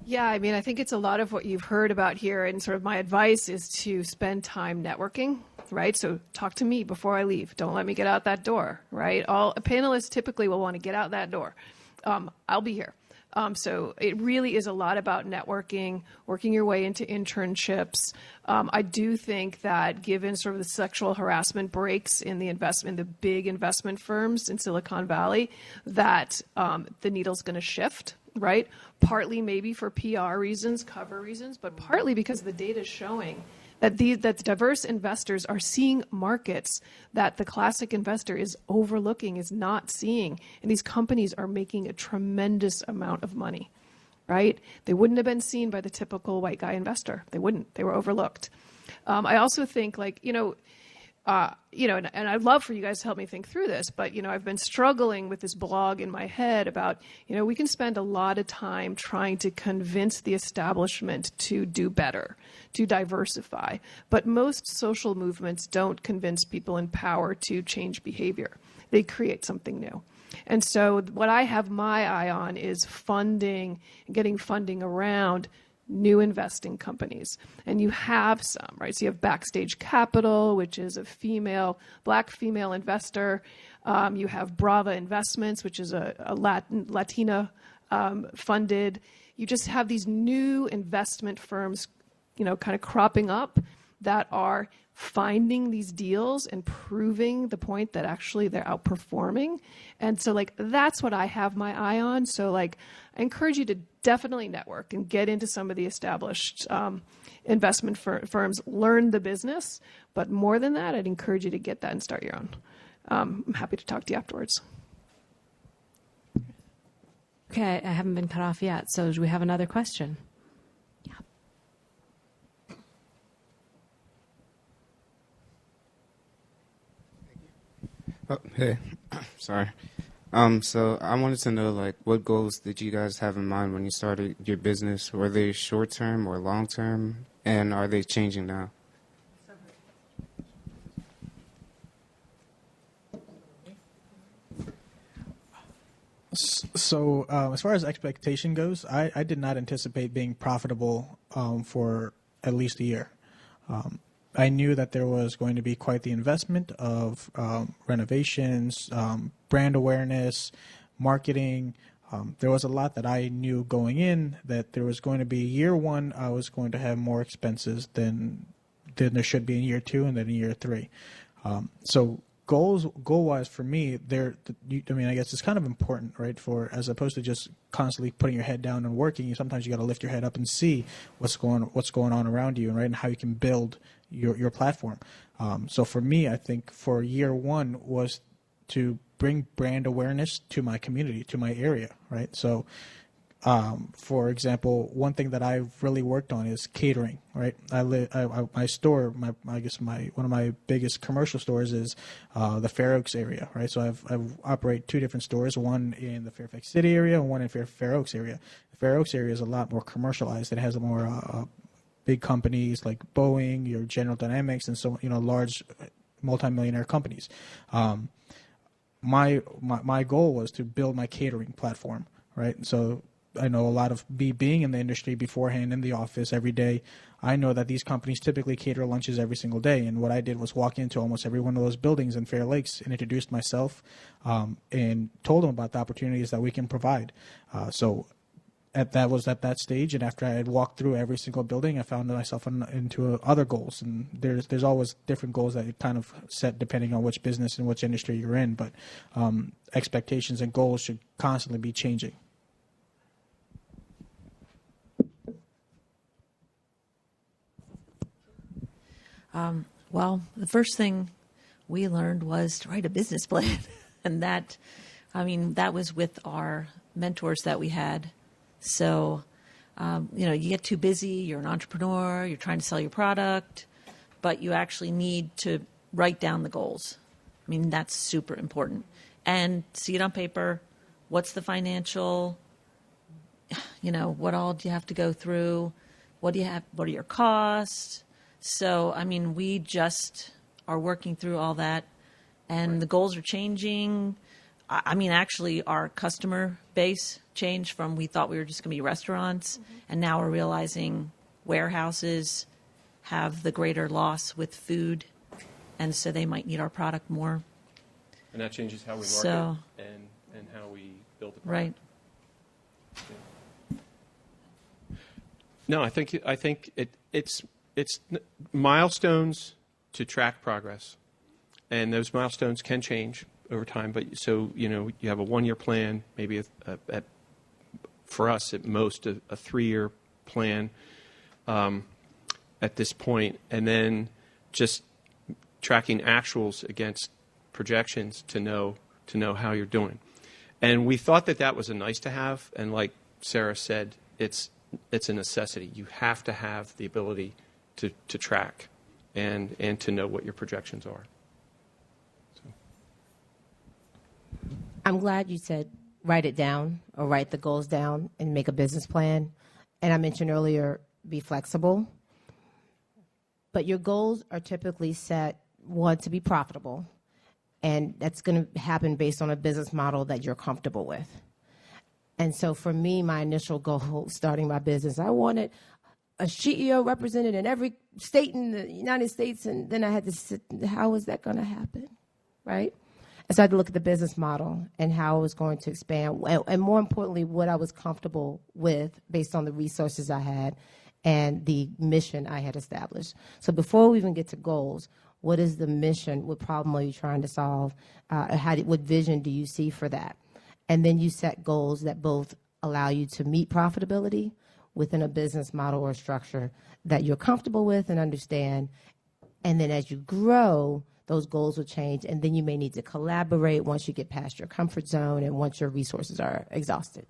Yeah, I mean, I think it's a lot of what you've heard about here, and sort of my advice is to spend time networking, right? So talk to me before I leave. Don't let me get out that door, right? All panelists typically will want to get out that door. I'll be here. So it really is a lot about networking, working your way into internships. I do think that given sort of the sexual harassment breaks in the big investment firms in Silicon Valley, that the needle's going to shift, right? Partly maybe for PR reasons, cover reasons, but partly because the data is showing that diverse investors are seeing markets that the classic investor is overlooking, is not seeing. And these companies are making a tremendous amount of money, right? They wouldn't have been seen by the typical white guy investor. They wouldn't. They were overlooked. I also think, and I'd love for you guys to help me think through this, but, I've been struggling with this blog in my head about, we can spend a lot of time trying to convince the establishment to do better, to diversify. But most social movements don't convince people in power to change behavior. They create something new. And so what I have my eye on is funding, getting funding around new investing companies. And you have some, right? So you have Backstage Capital, which is a black female investor. You have Brava Investments, which is a Latina funded. You just have these new investment firms, kind of cropping up that are finding these deals and proving the point that actually they're outperforming. And so that's what I have my eye on. So I encourage you to definitely network and get into some of the established investment firms, learn the business. But more than that, I'd encourage you to get that and start your own. I'm happy to talk to you afterwards. Okay, I haven't been cut off yet. So do we have another question? Oh, hey, sorry. So I wanted to know, like, what goals did you guys have in mind when you started your business? Were they short term or long term, and are they changing now? So, as far as expectation goes, I did not anticipate being profitable for at least a year. I knew that there was going to be quite the investment of renovations, brand awareness, marketing. There was a lot that I knew going in that there was going to be year one, I was going to have more expenses than there should be in year two and then in year three. So goal-wise for me, I guess it's kind of important, right? For as opposed to just constantly putting your head down and working, sometimes you got to lift your head up and see what's going on around you, right? And how you can build your platform. So for me, I think for year one was to bring brand awareness to my community, to my area, right? So, for example, one thing that I've really worked on is catering, right? My store, one of my biggest commercial stores is the Fair Oaks area, right? So I operate two different stores, one in the Fairfax City area and one in Fair Oaks area. The Fair Oaks area is a lot more commercialized. It has a more big companies like Boeing, your General Dynamics, and so large multimillionaire companies. My goal was to build my catering platform, right? So I know a lot of being in the industry beforehand in the office every day. I know that these companies typically cater lunches every single day. And what I did was walk into almost every one of those buildings in Fair Lakes and introduced myself and told them about the opportunities that we can provide. So that was at that stage. And after I had walked through every single building, I found myself into other goals. And there's always different goals that you kind of set depending on which business and which industry you're in. But expectations and goals should constantly be changing. Well, the first thing we learned was to write a business plan. And that was with our mentors that we had. So, you get too busy, you're an entrepreneur, you're trying to sell your product, but you actually need to write down the goals. That's super important. And see it on paper. What's the financial, what all do you have to go through? What are your costs? So, we just are working through all that, and the goals are changing. Actually, our customer base changed from we thought we were just going to be restaurants, and now we're realizing warehouses have the greater loss with food, and so they might need our product more. And that changes how we market and how we build the product. Right. Yeah. No, I think it's milestones to track progress, and those milestones can change over time. But so you have a 1-year plan, maybe for us at most a 3-year plan at this point, and then just tracking actuals against projections to know how you're doing. And we thought that was a nice to have, and like Sarah said, it's a necessity. You have to have the ability to track and to know what your projections are. So. I'm glad you said write it down or write the goals down and make a business plan. And I mentioned earlier, be flexible. But your goals are typically set, one, to be profitable. And that's going to happen based on a business model that you're comfortable with. And so for me, my initial goal starting my business, I wanted a CEO represented in every state in the United States. And then I had to sit, how is that going to happen, right? And so I had to look at the business model and how it was going to expand. And more importantly, what I was comfortable with based on the resources I had and the mission I had established. So before we even get to goals, what is the mission? What problem are you trying to solve? What vision do you see for that? And then you set goals that both allow you to meet profitability within a business model or structure that you're comfortable with and understand. And then as you grow, those goals will change. And then you may need to collaborate once you get past your comfort zone and once your resources are exhausted.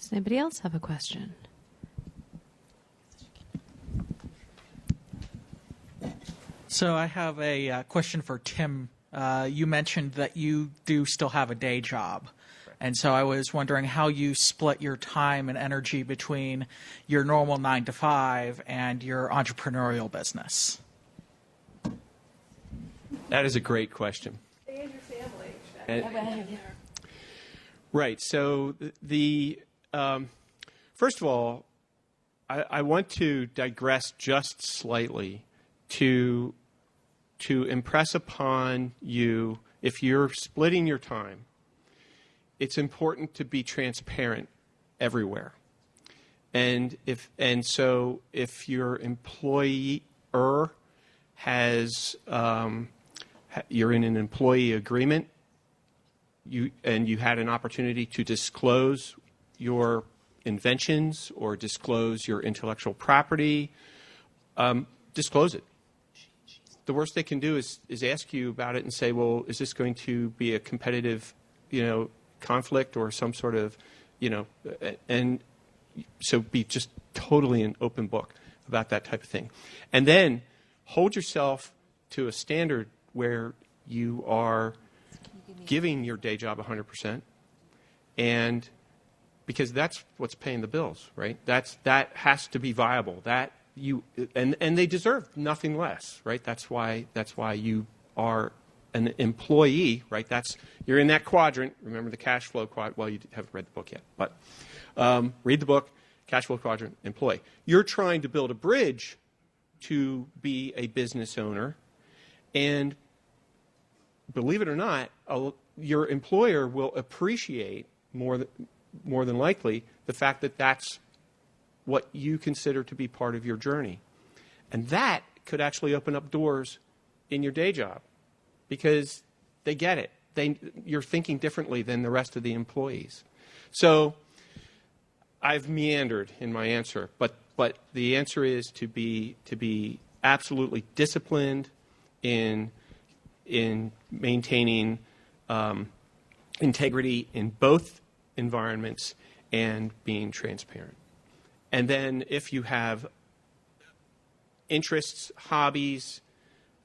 Does anybody else have a question? So I have a question for Tim. You mentioned that you do still have a day job. And so I was wondering how you split your time and energy between your normal 9 to 5 and your entrepreneurial business. That is a great question. And your family. Right. So first of all, I want to digress just slightly to impress upon you, if you're splitting your time, it's important to be transparent everywhere. And so if your employer has you're in an employee agreement, you had an opportunity to disclose your inventions or disclose your intellectual property, disclose it. The worst they can do is ask you about it and say, well, is this going to be a competitive, conflict or some sort of, and so be just totally an open book about that type of thing. And then hold yourself to a standard where you are giving your day job 100%, and because that's what's paying the bills, right? That has to be viable. And they deserve nothing less, right? That's why you are an employee, right? You're in that quadrant. Remember the cash flow quadrant. Well, you haven't read the book yet, but read the book, cash flow quadrant, employee. You're trying to build a bridge to be a business owner, and believe it or not, your employer will appreciate more than likely the fact that that's what you consider to be part of your journey. And that could actually open up doors in your day job because they get it. You're thinking differently than the rest of the employees. So I've meandered in my answer, but the answer is to be absolutely disciplined in maintaining integrity in both environments and being transparent. And then if you have interests, hobbies,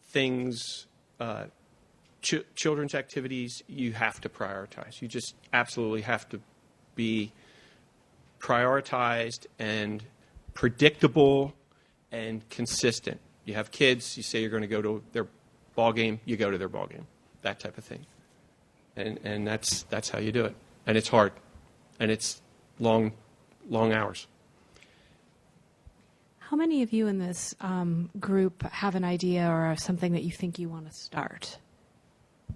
things, children's activities, you have to prioritize. You just absolutely have to be prioritized and predictable and consistent. You have kids, you say you're going to go to their ball game, you go to their ball game, that type of thing. And that's how you do it. And it's hard. And it's long hours. How many of you in this group have an idea or something that you think you want to start?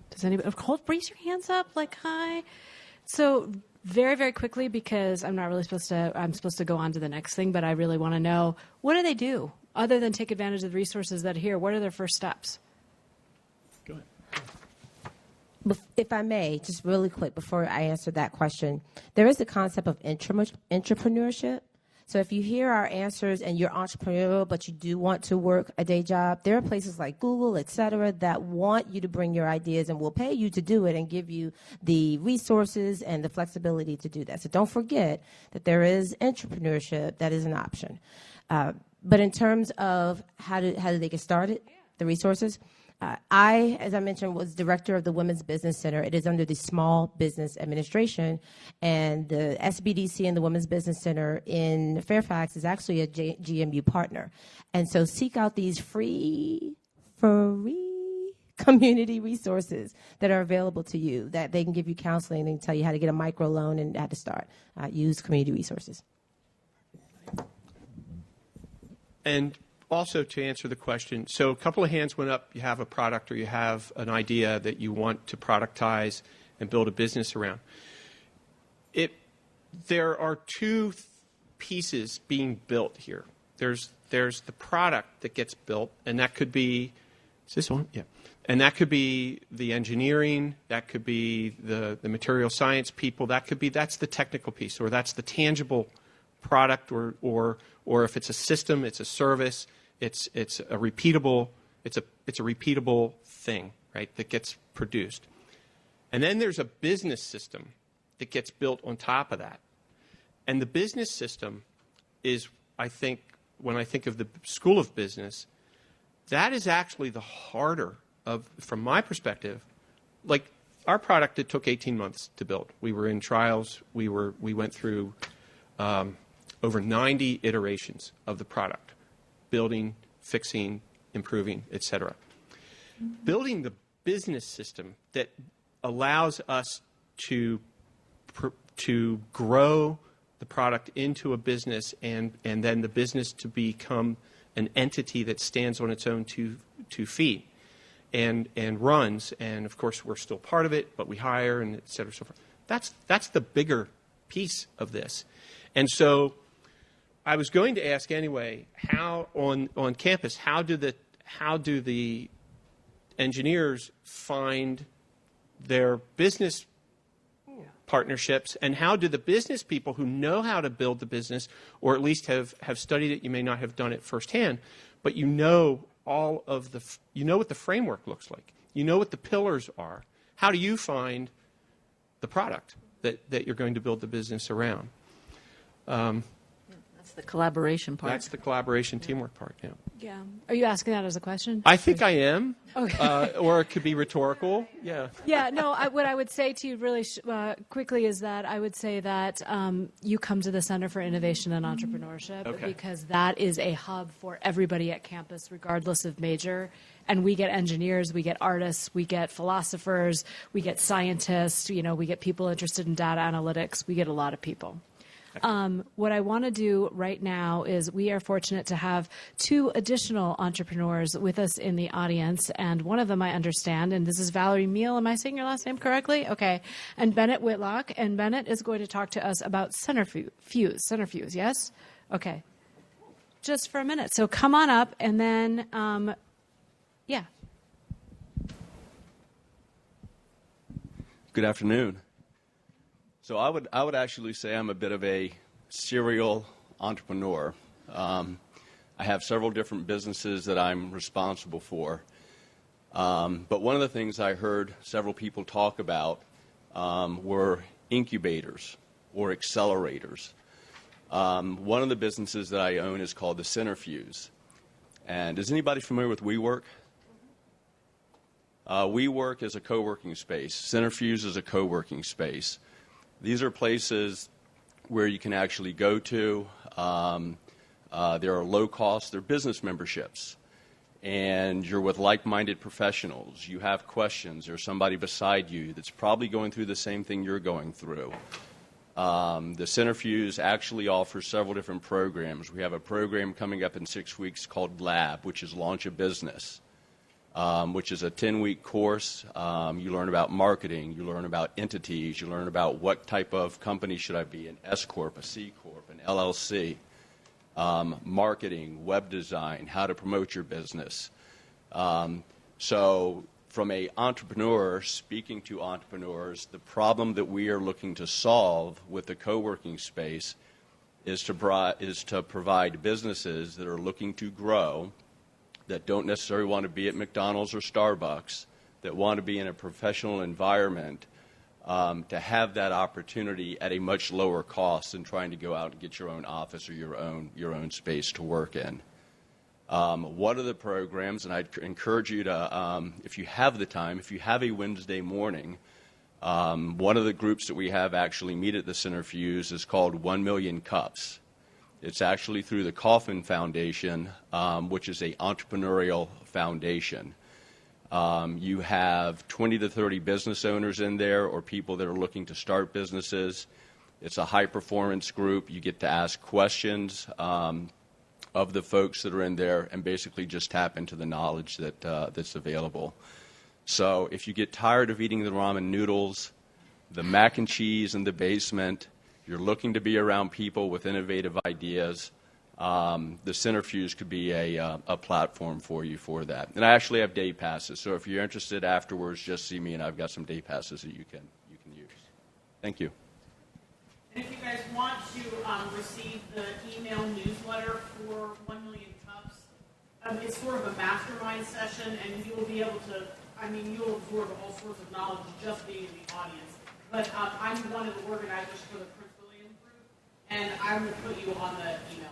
Does anybody? Raise your hands up, like, hi. So very, very quickly, because I'm supposed to go on to the next thing, but I really want to know, what do they do other than take advantage of the resources that are here? What are their first steps? Go ahead. If I may, just really quick before I answer that question, there is the concept of entrepreneurship. So if you hear our answers and you're entrepreneurial, but you do want to work a day job, there are places like Google, et cetera, that want you to bring your ideas and will pay you to do it and give you the resources and the flexibility to do that. So don't forget that there is entrepreneurship that is an option. But in terms of how do they get started, the resources, I, as I mentioned, was director of the Women's Business Center. It is under the Small Business Administration, and the SBDC and the Women's Business Center in Fairfax is actually a GMU partner. And so seek out these free community resources that are available to you, that they can give you counseling, they can tell you how to get a microloan and how to start. Use community resources. And also, to answer the question, so a couple of hands went up. You have a product or you have an idea that you want to productize and build a business around. There are two pieces being built here. There's the product that gets built, and that could be, is this on? Yeah. And that could be the engineering, that could be the material science people, that's the technical piece, or that's the tangible product, or if it's a system, it's a service. It's a repeatable thing, right, that gets produced. And then there's a business system that gets built on top of that. And the business system is, I think, when I think of the School of Business, that is actually the harder of, from my perspective, like our product, it took 18 months to build. We were in trials. We went through over 90 iterations of the product, building, fixing, improving, et cetera. Building the business system that allows us to grow the product into a business and then the business to become an entity that stands on its own two feet and runs. And, of course, we're still part of it, but we hire and et cetera, so forth. That's the bigger piece of this. And so I was going to ask anyway, how on campus, how do the engineers find their business partnerships, and how do the business people who know how to build the business, or at least have studied it, you may not have done it firsthand, but you know all of you know what the framework looks like, you know what the pillars are. How do you find the product that you're going to build the business around? That's the collaboration part. That's the collaboration teamwork part, yeah. Yeah. Are you asking that as a question? I think I am. Okay. Or it could be rhetorical. Yeah. Yeah, no, what I would say to you really quickly is that I would say that you come to the Center for Innovation and Entrepreneurship because that is a hub for everybody at campus, regardless of major. And we get engineers, we get artists, we get philosophers, we get scientists, we get people interested in data analytics. We get a lot of people. What I want to do right now is we are fortunate to have 2 additional entrepreneurs with us in the audience, and one of them I understand, and this is Valerie Meal. Am I saying your last name correctly? Okay. And Bennett Whitlock, and Bennett is going to talk to us about Centrifuge, yes? Okay. Just for a minute. So come on up, and then, yeah. Good afternoon. So I would actually say I'm a bit of a serial entrepreneur. I have several different businesses that I'm responsible for. But one of the things I heard several people talk about were incubators or accelerators. One of the businesses that I own is called the Centrifuge. And is anybody familiar with WeWork? WeWork is a co-working space. Centrifuge is a co-working space. These are places where you can actually go to. There are low cost. They're business memberships. And you're with like-minded professionals. You have questions. There's somebody beside you that's probably going through the same thing you're going through. The Centrifuge actually offers several different programs. We have a program coming up in 6 weeks called Lab, which is Launch a Business. Which is a 10-week course. You learn about marketing. You learn about entities. You learn about what type of company should I be, an S Corp, a C Corp, an LLC, marketing, web design, how to promote your business. So from an entrepreneur, speaking to entrepreneurs, the problem that we are looking to solve with the co-working space is to provide businesses that are looking to grow, that don't necessarily want to be at McDonald's or Starbucks, that want to be in a professional environment, to have that opportunity at a much lower cost than trying to go out and get your own office or your own space to work in. One of the programs, and I'd encourage you to, if you have the time, if you have a Wednesday morning, one of the groups that we have actually meet at the Centrifuge is called 1 Million Cups. It's actually through the Coffin Foundation, which is an entrepreneurial foundation. You have 20 to 30 business owners in there or people that are looking to start businesses. It's a high-performance group. You get to ask questions of the folks that are in there and basically just tap into the knowledge that's available. So if you get tired of eating the ramen noodles, the mac and cheese in the basement, you're looking to be around people with innovative ideas, the Centrifuge could be a platform for you for that. And I actually have day passes, so if you're interested afterwards, just see me, and I've got some day passes that you can use. Thank you. And if you guys want to receive the email newsletter for 1 Million Cups, it's sort of a mastermind session, and you will be able to, you'll absorb all sorts of knowledge just being in the audience. But I'm one of the organizers for the Prince William group, and I will put you on the email.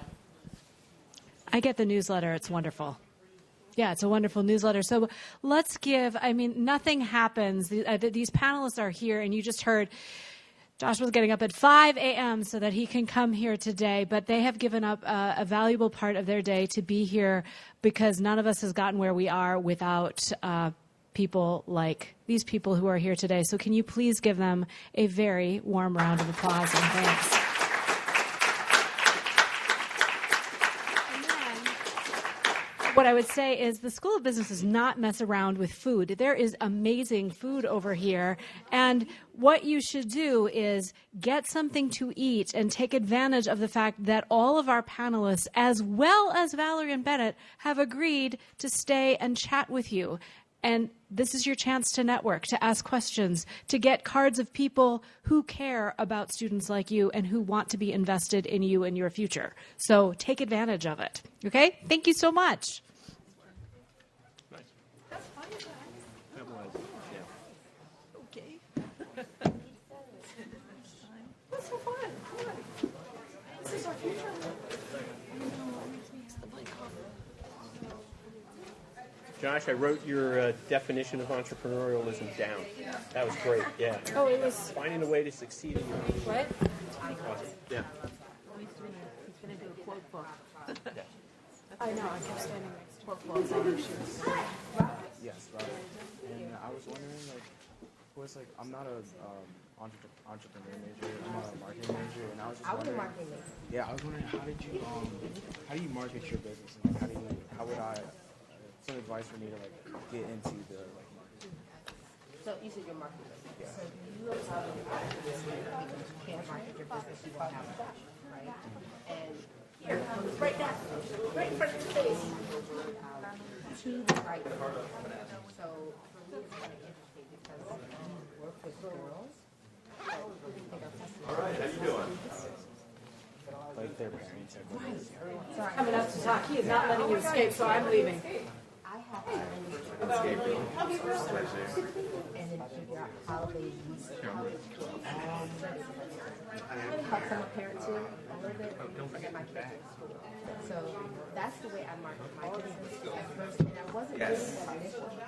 I get the newsletter. It's wonderful. Yeah, it's a wonderful newsletter. So let's give, I mean, nothing happens. These panelists are here, and you just heard Joshua's getting up at 5 a.m. so that he can come here today, but they have given up a valuable part of their day to be here because none of us has gotten where we are without people like these people who are here today. So can you please give them a very warm round of applause and thanks. What I would say is the School of Business does not mess around with food. There is amazing food over here. And what you should do is get something to eat and take advantage of the fact that all of our panelists, as well as Valerie and Bennett, have agreed to stay and chat with you. And this is your chance to network, to ask questions, to get cards of people who care about students like you and who want to be invested in you and your future. So take advantage of it. Okay? Thank you so much. Okay. What's so fun? Come on. This is our future. Josh, I wrote your definition of entrepreneurialism down. That was great. Yeah. Oh, it was finding a way to succeed in your what? Yeah. He's going to do a quote book. I know. I kept standing next to quote books on her shoes. Yes, right. And I was wondering, like, I'm not a entrepreneur major. I'm a marketing major, and I was just wondering. a marketing major. Yeah, I was wondering how do you market your business? And, like, how would I some advice for me to like get into the like marketing? So you said you're marketing business. Yeah. So you will probably because you can't market your business, you won't have a job, right? And here it comes right now, right in front of your face. To the right. So for me, it's kind of interesting because we work with girls. All right, how you doing? Like their parents are Sorry. Coming up to talk. He is not letting you escape, so I'm leaving. I have to and then figure out how they use it. Help some parents here a little bit. Don't forget my kids in school. So that's the way I market my business at first. And I wasn't doing that initially.